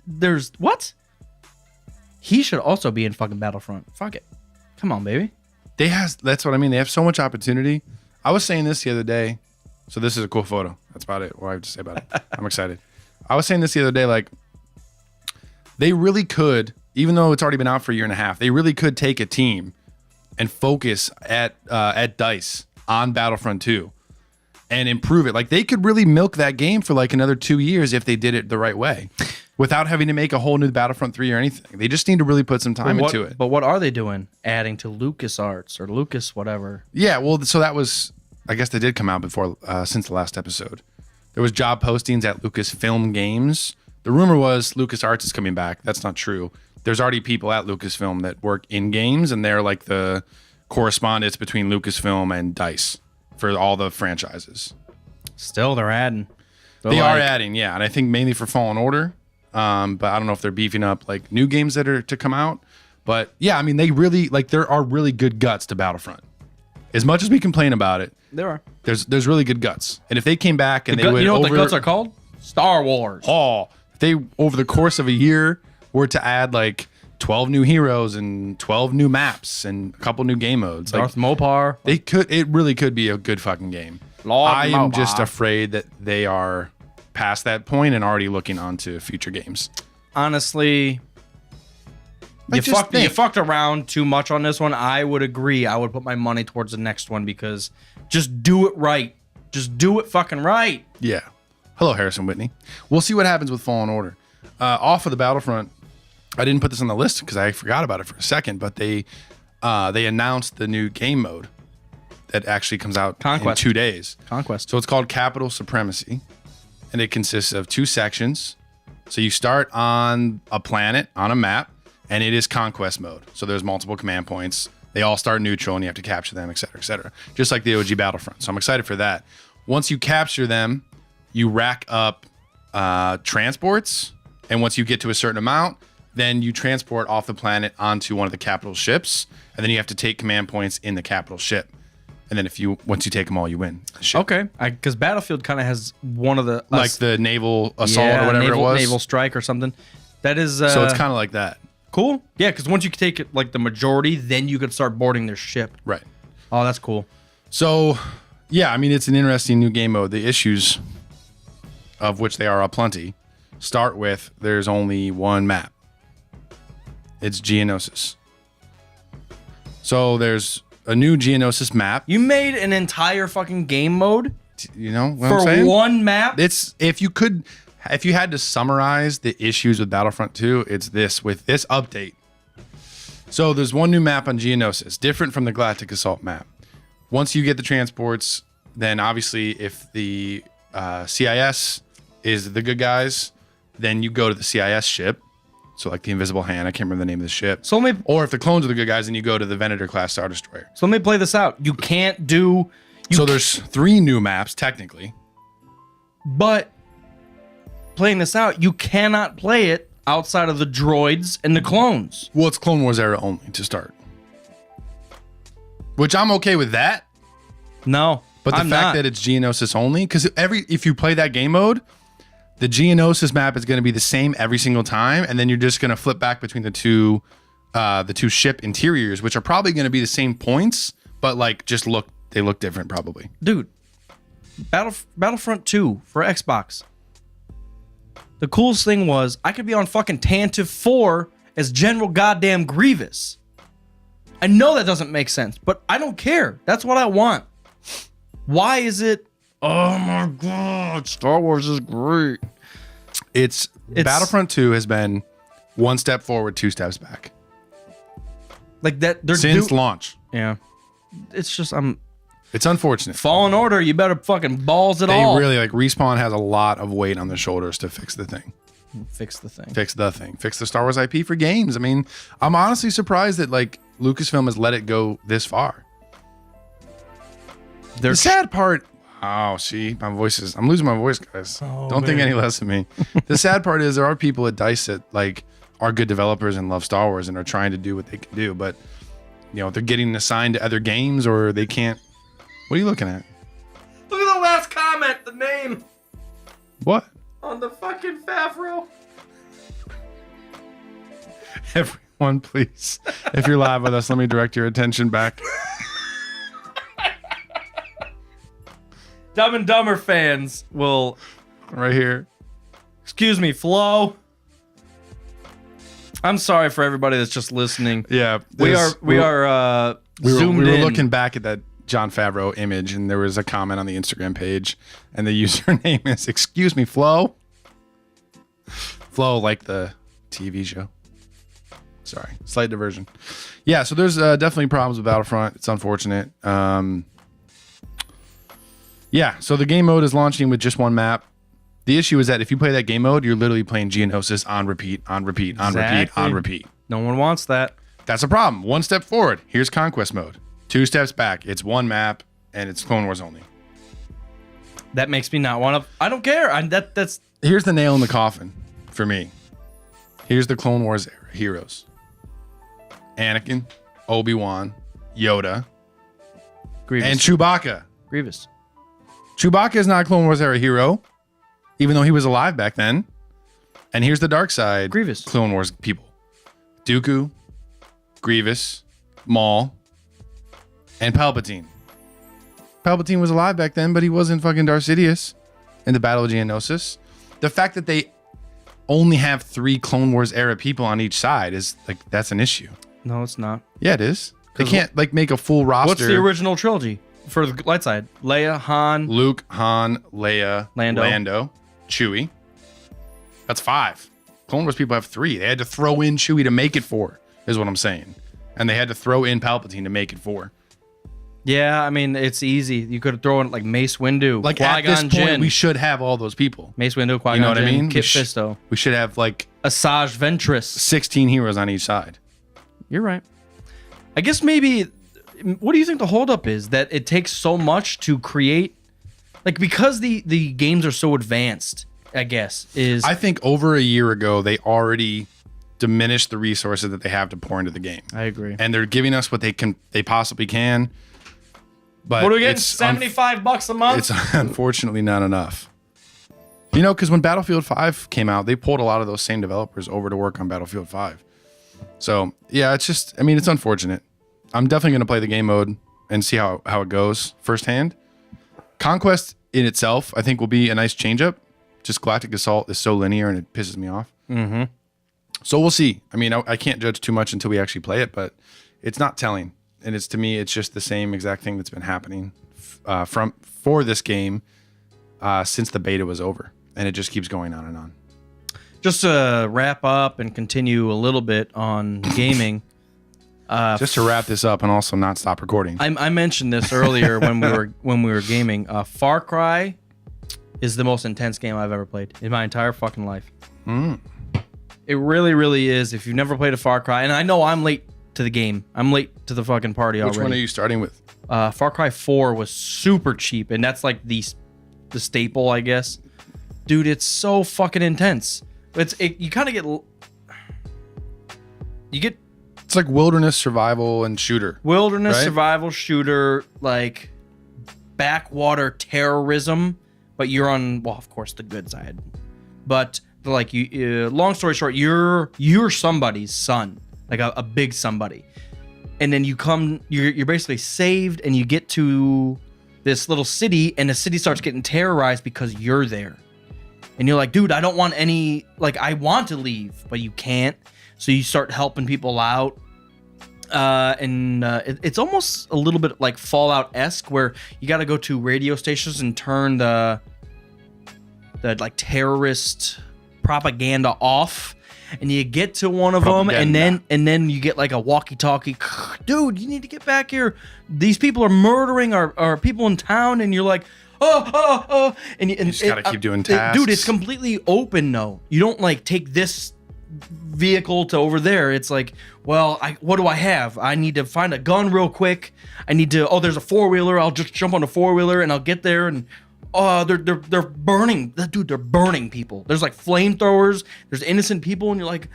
There's what? He should also be in fucking Battlefront. Fuck it. Come on, baby. That's what I mean. They have so much opportunity. I was saying this the other day. So this is a cool photo. That's about it. What I have to say about it. I'm excited. I was saying this the other day, like they really could, even though it's already been out for a year and a half, they really could take a team and focus at DICE on Battlefront 2 and improve it. Like they could really milk that game for like another 2 years if they did it the right way without having to make a whole new Battlefront 3 or anything. They just need to really put some time into it. But what are they doing? Adding to LucasArts or Lucas whatever. Yeah, well, so that was, I guess they did come out before, since the last episode. There was job postings at Lucasfilm Games. The rumor was LucasArts is coming back. That's not true. There's already people at Lucasfilm that work in games, and they're like the correspondents between Lucasfilm and DICE for all the franchises. Still, they're adding. They are adding, yeah, and I think mainly for Fallen Order. But I don't know if they're beefing up like new games that are to come out. But yeah, I mean, they really like there are really good guts to Battlefront. As much as we complain about it, there are. There's really good guts. And if they came back and they would, you know what the guts are called? Star Wars. Oh, if they over the course of a year were to add like 12 new heroes and 12 new maps and a couple new game modes, Darth Mopar. They could. It really could be a good fucking game. I am just afraid that they are past that point and already looking onto future games. Honestly, you fucked around too much on this one. I would agree. I would put my money towards the next one because just do it right. Just do it fucking right. Yeah. Hello, Harrison Whitney. We'll see what happens with Fallen Order. Off of the Battlefront, I didn't put this on the list because I forgot about it for a second, but they announced the new game mode that actually comes out in 2 days. Conquest. So it's called Capital Supremacy, and it consists of 2 sections. So you start on a planet, on a map, and it is conquest mode. So there's multiple command points. They all start neutral, and you have to capture them, et cetera, et cetera. Just like the OG Battlefront. So I'm excited for that. Once you capture them, you rack up transports, and once you get to a certain amount, then you transport off the planet onto one of the capital ships, and then you have to take command points in the capital ship. And then once you take them all, you win. Okay, because Battlefield kind of has one of the like the naval assault or whatever it was, naval strike or something. That is so it's kind of like that. Cool. Yeah, because once you take it like the majority, then you could start boarding their ship. Right. Oh, that's cool. So yeah, I mean it's an interesting new game mode. The issues, of which there are aplenty, start with there's only one map. It's Geonosis. So there's a new Geonosis map. You made an entire fucking game mode? You know what I'm saying? For one map? It's if you had to summarize the issues with Battlefront 2, it's this with this update. So there's one new map on Geonosis, different from the Galactic Assault map. Once you get the transports, then obviously if the CIS is the good guys, then you go to the CIS ship. So like the Invisible Hand, I can't remember the name of the ship. Or if the clones are the good guys, then you go to the Venator class Star Destroyer. So let me play this out. You can't do... So there's 3 new maps, technically. But playing this out, you cannot play it outside of the droids and the clones. Well, it's Clone Wars era only to start. Which I'm okay with that. No, but the fact that it's Geonosis only, because if you play that game mode, the Geonosis map is going to be the same every single time, and then you're just going to flip back between the two ship interiors, which are probably going to be the same points, but like they look different probably. Dude, Battlefront 2 for Xbox. The coolest thing was I could be on fucking Tantive 4 as General Goddamn Grievous. I know that doesn't make sense, but I don't care. That's what I want. Why is it? Oh my God, Star Wars is great. It's Battlefront 2 has been 1 step forward, 2 steps back. Like that since launch. Yeah. It's just it's unfortunate. Fallen Order, you better fucking balls it all. They really Respawn has a lot of weight on their shoulders to fix the thing. Fix the thing. Fix the Star Wars IP for games. I mean, I'm honestly surprised that Lucasfilm has let it go this far. The sad part. Oh, see, I'm losing my voice, guys. Don't think any less of me. The sad part is there are people at DICE that are good developers and love Star Wars and are trying to do what they can do, but they're getting assigned to other games or they can't. What are you looking at? Look at the last comment, the name. What? On the fucking Favreau. Everyone, please If you're live with us, let me direct your attention back. Dumb and Dumber fans will... Right here. Excuse me, Flo. I'm sorry for everybody that's just listening. Yeah. We are zoomed in. We were looking back at that Jon Favreau image, and there was a comment on the Instagram page, and the username is, excuse me, Flo. Flo, like the TV show. Sorry, slight diversion. Yeah, so there's definitely problems with Battlefront. It's unfortunate. Yeah, so the game mode is launching with just one map. The issue is that if you play that game mode, you're literally playing Geonosis on repeat, on repeat, on repeat, on repeat. No one wants that. That's a problem. One step forward, here's Conquest mode. 2 steps back, it's one map, and it's Clone Wars only. That makes me not want to... I don't care. That's... Here's the nail in the coffin for me. Here's the Clone Wars era heroes. Anakin, Obi-Wan, Yoda, Grievous. and Chewbacca. Grievous. Chewbacca is not a Clone Wars era hero, even though he was alive back then. And here's the dark side. Grievous. Clone Wars people. Dooku, Grievous, Maul, and Palpatine. Palpatine was alive back then, but he wasn't fucking Darth Sidious in the Battle of Geonosis. The fact that they only have 3 Clone Wars era people on each side is like, that's an issue. No, it's not. Yeah, it is. They can't like make a full roster. What's the original trilogy for the light side? Leia, Han, Luke, Han, Leia, Lando, Chewie. That's 5. Clone Wars people have 3. They had to throw in Chewie to make it 4, is what I'm saying. And they had to throw in Palpatine to make it 4. Yeah, I mean, it's easy. You could throw in like Mace Windu, Like Qui-Gon at this point, Jinn. we should have all those people. Mace Windu, Qui-Gon You know what I Jinn, mean? Kit Fisto, We should have like Asajj Ventress. 16 heroes on each side. You're right. I guess maybe... What do you think the holdup is? That it takes so much to create... Like, because the games are so advanced, I guess, is... I think over a year ago, they already diminished the resources that they have to pour into the game. I agree. And they're giving us what they possibly can. But What are we getting? it's $75 a month? It's unfortunately not enough. You know, because when Battlefield 5 came out, they pulled a lot of those same developers over to work on Battlefield 5. So, yeah, it's just, I mean, it's unfortunate. I'm definitely going to play the game mode and see how it goes firsthand. Conquest in itself, I think, will be a nice change-up. Just Galactic Assault is so linear and it pisses me off. Mm-hmm. So we'll see. I mean, I can't judge too much until we actually play it, but it's not telling. And to me, it's just the same exact thing that's been happening for this game since the beta was over. And it just keeps going on and on. Just to wrap up and continue a little bit on gaming. Just to wrap this up and also not stop recording. I mentioned this earlier when we were gaming. Far Cry is the most intense game I've ever played in my entire fucking life. It really, really is. If you've never played a Far Cry, and I know I'm late to the game. I'm late to the fucking party already. Which one are you starting with? Far Cry 4 was super cheap, and that's like the staple, I guess. Dude, it's so fucking intense. You kind of get It's like wilderness survival and shooter. Wilderness right? survival shooter, like backwater terrorism, but you're on, well, of course, the good side. But like long story short, you're somebody's son, like a big somebody, and then you're basically saved, and you get to this little city, and the city starts getting terrorized because you're there, and you're like, dude, I don't want any, like, I want to leave, but you can't. So you start helping people out. It's almost a little bit like Fallout-esque, where you got to go to radio stations and turn the like terrorist propaganda off, and you get to one of them, and then you get like a walkie-talkie. Dude, you need to get back here. These people are murdering our people in town, and you're like, and you just gotta keep doing tasks. Dude, it's completely open. No, you don't like take this vehicle to over there. It's like, well, what do I have? I need to find a gun real quick. I need to, there's a four-wheeler. I'll just jump on a four-wheeler and I'll get there, and they're burning. Dude, they're burning people. There's like flamethrowers. There's innocent people, and you're like,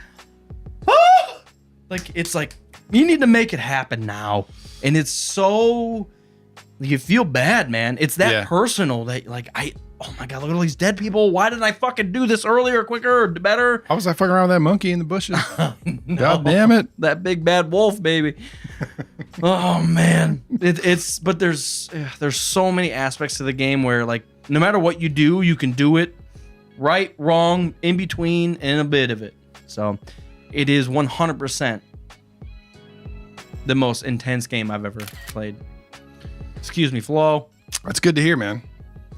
ah! Like, it's like, you need to make it happen now. And it's so, you feel bad, man. It's that personal that, like, oh my God, look at all these dead people. Why didn't I fucking do this earlier, quicker, better? How was I fucking around with that monkey in the bushes? God damn it. That big bad wolf, baby. Oh man. But there's so many aspects to the game where like no matter what you do, you can do it right, wrong, in between, and a bit of it. So it is 100% the most intense game I've ever played. Excuse me, Flo. That's good to hear, man.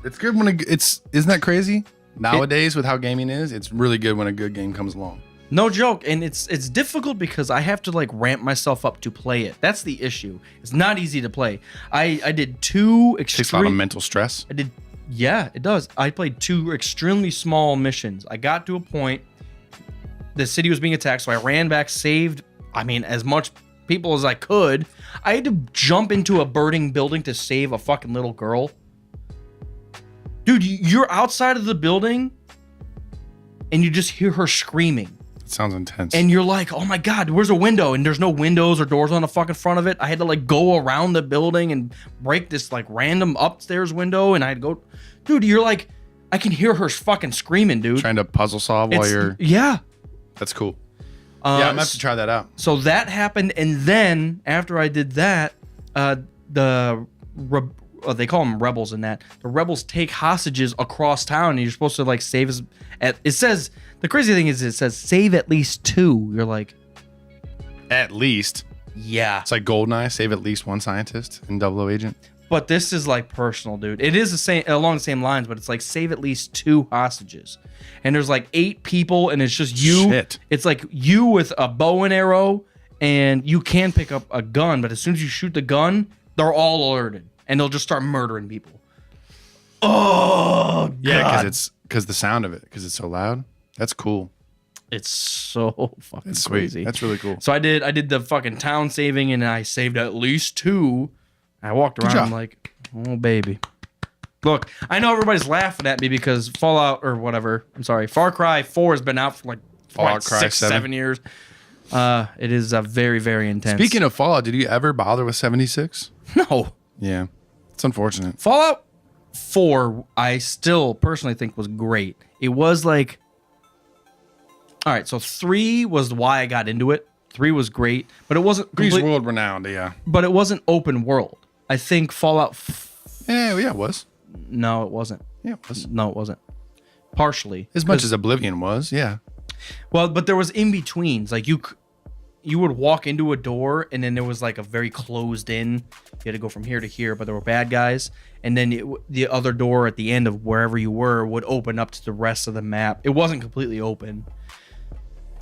It's good when isn't that crazy? Nowadays with how gaming is, it's really good when a good game comes along. No joke, and it's difficult because I have to like ramp myself up to play it. That's the issue. It's not easy to play. I did two extreme. Takes a lot of mental stress. Yeah, it does. I played two extremely small missions. I got to a point, the city was being attacked, so I ran back, saved, as much people as I could. I had to jump into a burning building to save a fucking little girl. Dude, you're outside of the building and you just hear her screaming. It sounds intense. And you're like, oh my God, where's a window? And there's no windows or doors on the fucking front of it. I had to like go around the building and break this like random upstairs window. And I'd go, dude, you're like, I can hear her fucking screaming, dude. Trying to puzzle solve while you're. Yeah. That's cool. Yeah, I'm gonna have to try that out. So that happened. And then after I did that, they call them rebels in that. The rebels take hostages across town, and you're supposed to like save it says the crazy thing is it says save at least 2. You're like, at least. Yeah. It's like GoldenEye, save at least 1 scientist in 00 Agent. But this is like personal, dude. It is the same along the same lines, but it's like save at least 2 hostages. And there's like 8 people, and it's just you. Shit. It's like you with a bow and arrow, and you can pick up a gun, but as soon as you shoot the gun, they're all alerted. And they'll just start murdering people. Oh, yeah, God. because the sound of it, because it's so loud. That's cool. It's so fucking That's crazy. Sweet. That's really cool. So I did the fucking town saving, and I saved at least 2. I walked around I'm like, oh baby. Look, I know everybody's laughing at me because Fallout or whatever. I'm sorry, Far Cry 4 has been out for like Far Cry 6, 7 years. It is very, very intense. Speaking of Fallout, did you ever bother with 76? No. Yeah, it's unfortunate. Fallout 4, I still personally think was great. It was like, all right, so 3 was why I got into it. 3 was great, but it wasn't world renowned, yeah. But it wasn't open world. I think Fallout. Yeah, it was. No, it wasn't. Yeah, it was. No, it wasn't. Partially, as much as Oblivion was, yeah. Well, but there was in betweens. Like you would walk into a door, and then there was like a very closed in. You had to go from here to here, but there were bad guys, and then the other door at the end of wherever you were would open up to the rest of the map. It wasn't completely open.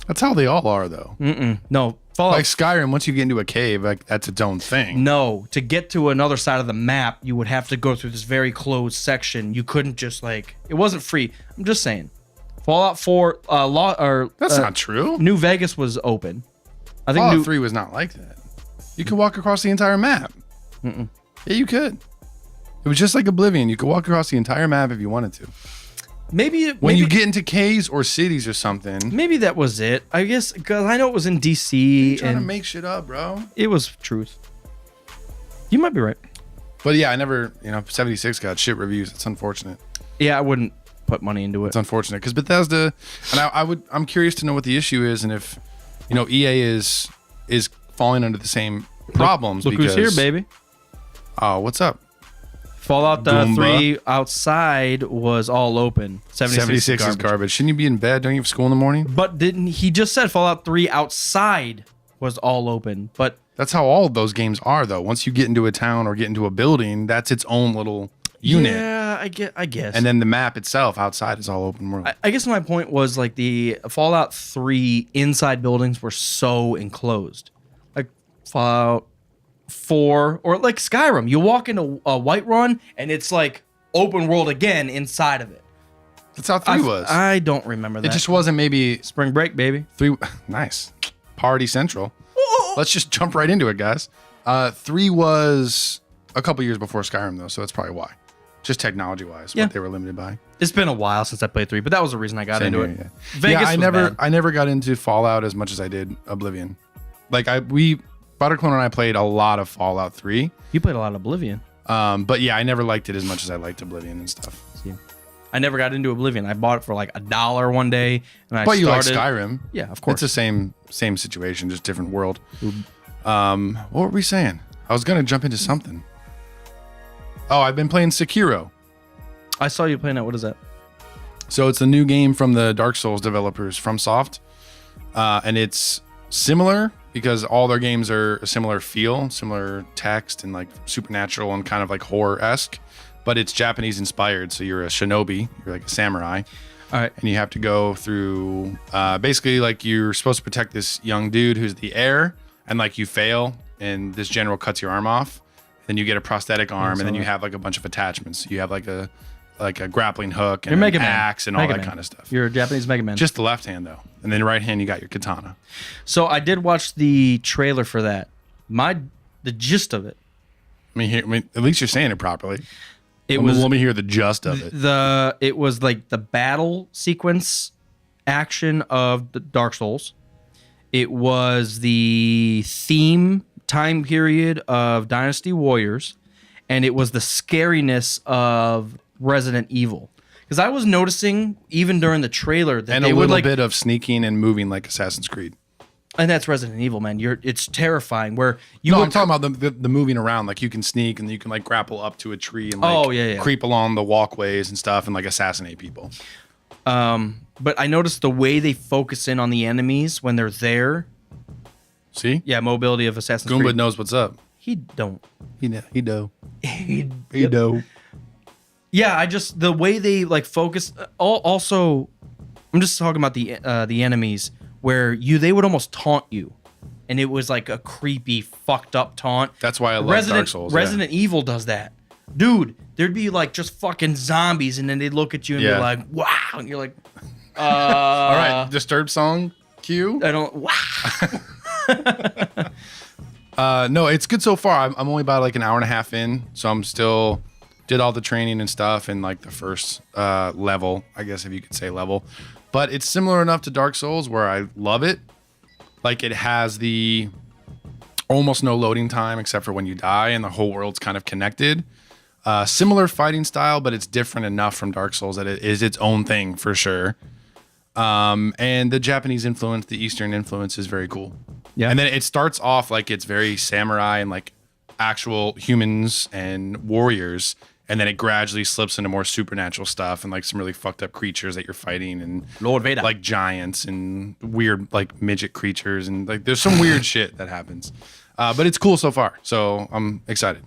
That's how they all are, though. No, Fallout. Like Skyrim, once you get into a cave, like that's its own thing. No, to get to another side of the map, you would have to go through this very closed section. You couldn't just like it wasn't free. I'm just saying. Fallout 4, that's not true. New Vegas was open. I think Fallout 3 was not like that. You could walk across the entire map. Yeah, you could. It was just like Oblivion. You could walk across the entire map if you wanted to. Maybe when you get into caves or cities or something. Maybe that was it. I guess because I know it was in DC. You're trying to make shit up, bro. It was truth. You might be right. But yeah, I never, 76 got shit reviews. It's unfortunate. Yeah, I wouldn't put money into it. It's unfortunate because Bethesda, and I'm curious to know what the issue is and if, EA is falling under the same problems. Look who's here, baby. Oh, what's up? Fallout 3 outside was all open. 76 is garbage. Shouldn't you be in bed? Don't you have school in the morning? But he just said Fallout 3 outside was all open. But that's how all of those games are, though. Once you get into a town or get into a building, that's its own little unit. Yeah, I guess. And then the map itself outside is all open world. I guess my point was like the Fallout 3 inside buildings were so enclosed. Like Fallout 4 or like Skyrim, you walk into a Whiterun and it's like open world again inside of it. That's how 3 was. I don't remember that. It just wasn't maybe Spring Break, baby. 3 nice. Party Central. Let's just jump right into it, guys. 3 was a couple years before Skyrim though, so that's probably why. Just technology wise, what they were limited by. It's been a while since I played 3, but that was the reason I got into it. Yeah. Vegas I never got into Fallout as much as I did Oblivion. Like Butterclone and I played a lot of Fallout 3. You played a lot of Oblivion. But yeah, I never liked it as much as I liked Oblivion and stuff. See. I never got into Oblivion. I bought it for like $1 one day, and I But you like started. Skyrim. Yeah, of course. It's the same situation, just different world. What were we saying? I was gonna jump into something. Oh, I've been playing Sekiro. I saw you playing that. What is that? So it's a new game from the Dark Souls developers, FromSoft, and it's similar because all their games are a similar feel, similar text, and like supernatural and kind of like horror-esque. But it's Japanese inspired, so you're a shinobi, you're like a samurai. All right. And you have to go through basically like you're supposed to protect this young dude who's the heir, and like you fail, and this general cuts your arm off. Then you get a prosthetic arm, and then you have like a bunch of attachments. You have like a grappling hook and You're Mega an Man. axe and all Mega that Man. kind of stuff. You're a Japanese Mega Man. Just the left hand though, and then right hand you got your katana. So I did watch the trailer for that. The gist of it. At least you're saying it properly. It Let me- was Let me hear the gist of it. it was like the battle sequence action of the Dark Souls. It was the theme time period of Dynasty Warriors, and it was the scariness of Resident Evil. Because I was noticing even during the trailer that And they a would little like, bit of sneaking and moving like Assassin's Creed. and that's Resident Evil, man. It's terrifying. Where you No, would I'm talking about the moving around. Like you can sneak and you can like grapple up to a tree and like yeah. creep along the walkways and stuff and like assassinate people. But I noticed the way they focus in on the enemies when they're there. See? Yeah, mobility of Assassin's Goomba Creed. knows what's up. He don't. He do. He do. Yeah, I just the way they like focus. Also, I'm just talking about the enemies where they would almost taunt you, and it was like a creepy, fucked up taunt. That's why I love Dark Souls. yeah. Resident Evil does that, dude. There'd be like just fucking zombies, and then they'd look at you and be Yeah. like, "Wow," and you're like, All right, Disturbed song cue. I don't. Wow. No, it's good so far. I'm only about like an hour and a half in, so I'm still did all the training and stuff in like the first level, I guess if you could say level. But it's similar enough to Dark Souls where I love it. Like it has the almost no loading time except for when you die, and the whole world's kind of connected. Similar fighting style, but it's different enough from Dark Souls that it is its own thing for sure. And the Japanese influence, the Eastern influence is very cool. Yeah. And then it starts off like it's very samurai and like actual humans and warriors. And then it gradually slips into more supernatural stuff and like some really fucked up creatures that you're fighting and Lord Vader. like giants and weird like midget creatures. And like there's some weird shit that happens. But it's cool so far. So I'm excited.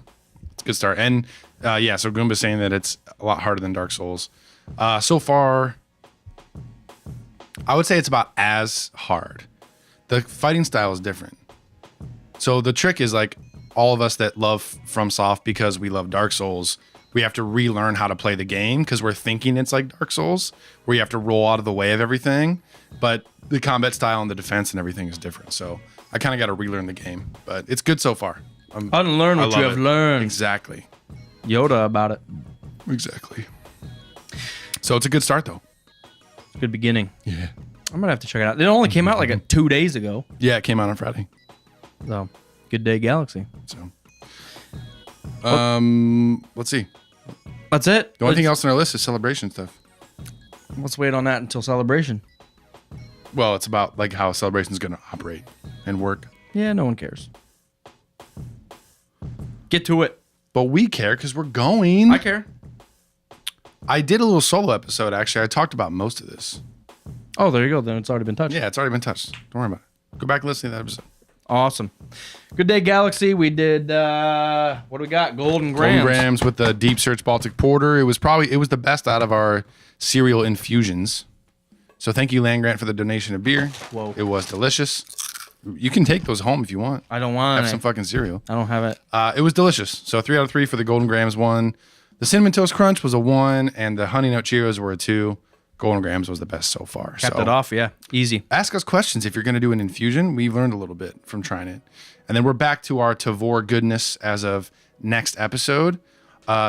It's a good start. And yeah, so Goomba's saying that it's a lot harder than Dark Souls. So far, I would say it's about as hard. The fighting style is different. So the trick is like all of us that love FromSoft because we love Dark Souls, we have to relearn how to play the game because we're thinking it's like Dark Souls, where you have to roll out of the way of everything. But the combat style and the defense and everything is different. So I kind of got to relearn the game, but it's good so far. Unlearn what you love have it. learned. Exactly. Yoda about it. Exactly. So it's a good start though. Good beginning. Yeah. I'm gonna have to check it out. It only came out like 2 days ago. Yeah, it came out on Friday. So, Good Day Galaxy. So, let's see. That's it. The only thing else on our list is celebration stuff. Let's wait on that until celebration. Well, it's about like how celebration is going to operate and work. Yeah, no one cares. Get to it. But we care because we're going. I care. I did a little solo episode, actually. I talked about most of this. Oh, there you go. Then it's already been touched. Yeah, it's already been touched. Don't worry about it. Go back and listen to that episode. Awesome. Good Day Galaxy. We did, what do we got? Golden Grams. Golden Grams with the Deep Search Baltic Porter. It was the best out of our cereal infusions. So thank you, Land Grant, for the donation of beer. Whoa. It was delicious. You can take those home if you want. I don't want Have it. some fucking cereal. I don't have it. It was delicious. So 3 out of 3 for the Golden Grams 1. The Cinnamon Toast Crunch was a 1, and the Honey Nut Cheerios were a 2. Golden Grams was the best so far. Kept so it off. Yeah. Easy. ask us questions if you're going to do an infusion. We've learned a little bit from trying it. And then we're back to our Tavor goodness as of next episode.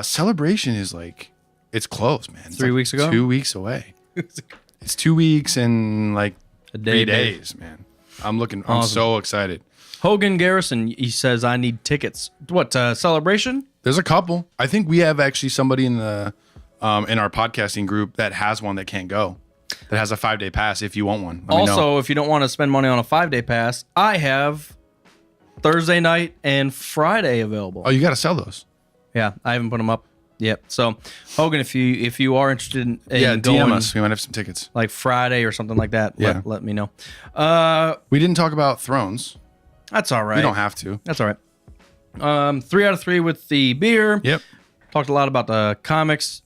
Celebration is like, it's close, man. It's 3 like weeks ago? 2 weeks away. It's 2 weeks and like A day, 3 babe. days, man. I'm Awesome. so excited. Hogan Garrison, he says, I need tickets. What, celebration? There's a couple. I think we have actually somebody in the in our podcasting group that has one that can't go, that has a 5-day pass. If you want one, let me know. Also, if you don't want to spend money on a 5-day pass, I have Thursday night and Friday available. Oh, you got to sell those. Yeah, I haven't put them up yet. So, Hogan, if you are interested in DM going, us. We might have some tickets. like Friday or something like that, Yeah. let me know. We didn't talk about Thrones. That's all right. We don't have to. That's all right. 3 out of 3 with the beer. Yep. Talked a lot about the comics.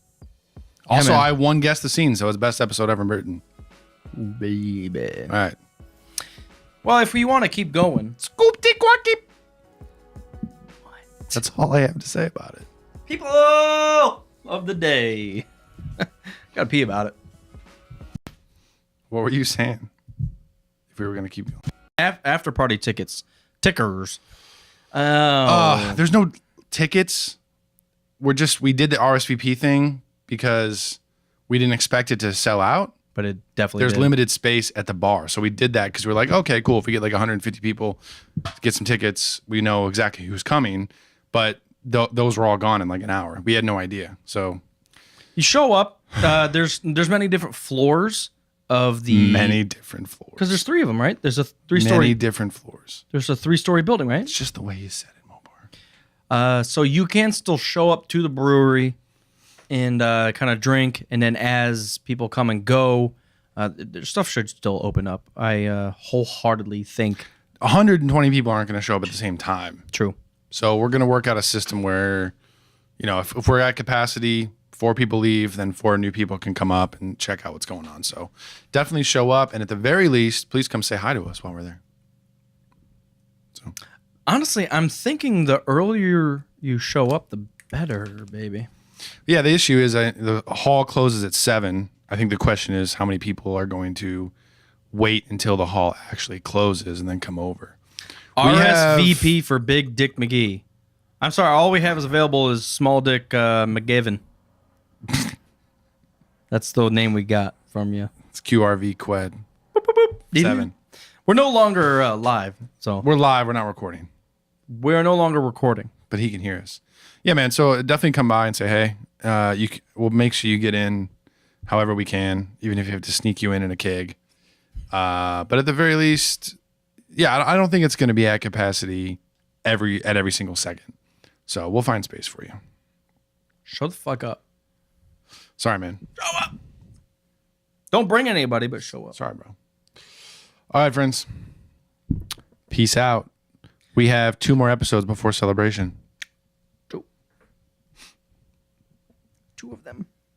Also, man. I won Guess the Scene, so it's the best episode ever written. Baby. All right. Well, if we want to keep going, Scoop de quacky. That's all I have to say about it. people of the day. Gotta pee about it. What were you saying? If we were going to keep going. After party tickets. Tickers. Oh. There's no tickets. We did the RSVP thing because we didn't expect it to sell out. But it definitely There's did. limited space at the bar. So we did that because we're like, okay, cool. If we get like 150 people, get some tickets, we know exactly who's coming. But those were all gone in like an hour. We had no idea. So You show up. There's many different floors of the... many different floors. Because there's 3 of them, right? There's a Many 3-story... different floors. There's a 3-story building, right? It's just the way you said it, Mobar. So you can still show up to the brewery and kind of drink, and then as people come and go, their stuff should still open up. I wholeheartedly think 120 people aren't going to show up at the same time. true. So we're going to work out a system where, if we're at capacity, 4 people leave, then 4 new people can come up and check out what's going on. So definitely show up. And at the very least, please come say hi to us while we're there. So Honestly, I'm thinking the earlier you show up, the better, baby. yeah, the issue is the hall closes at 7. I think the question is how many people are going to wait until the hall actually closes and then come over. RSVP for Big Dick McGee. I'm sorry, all we have is available is Small Dick McGivin. That's the name we got from you. It's QRV Qued. 7. We're no longer live, so We're live. We're not recording, we're no longer recording. but he can hear us. Yeah, man. So definitely come by and say, hey, we'll make sure you get in however we can, even if you have to sneak you in a keg. But at the very least, yeah, I don't think it's going to be at capacity at every single second. So we'll find space for you. Shut the fuck up. Sorry, man. Show up. Don't bring anybody, but show up. Sorry, bro. All right, friends. Peace out. We have 2 more episodes before celebration. 2 of them.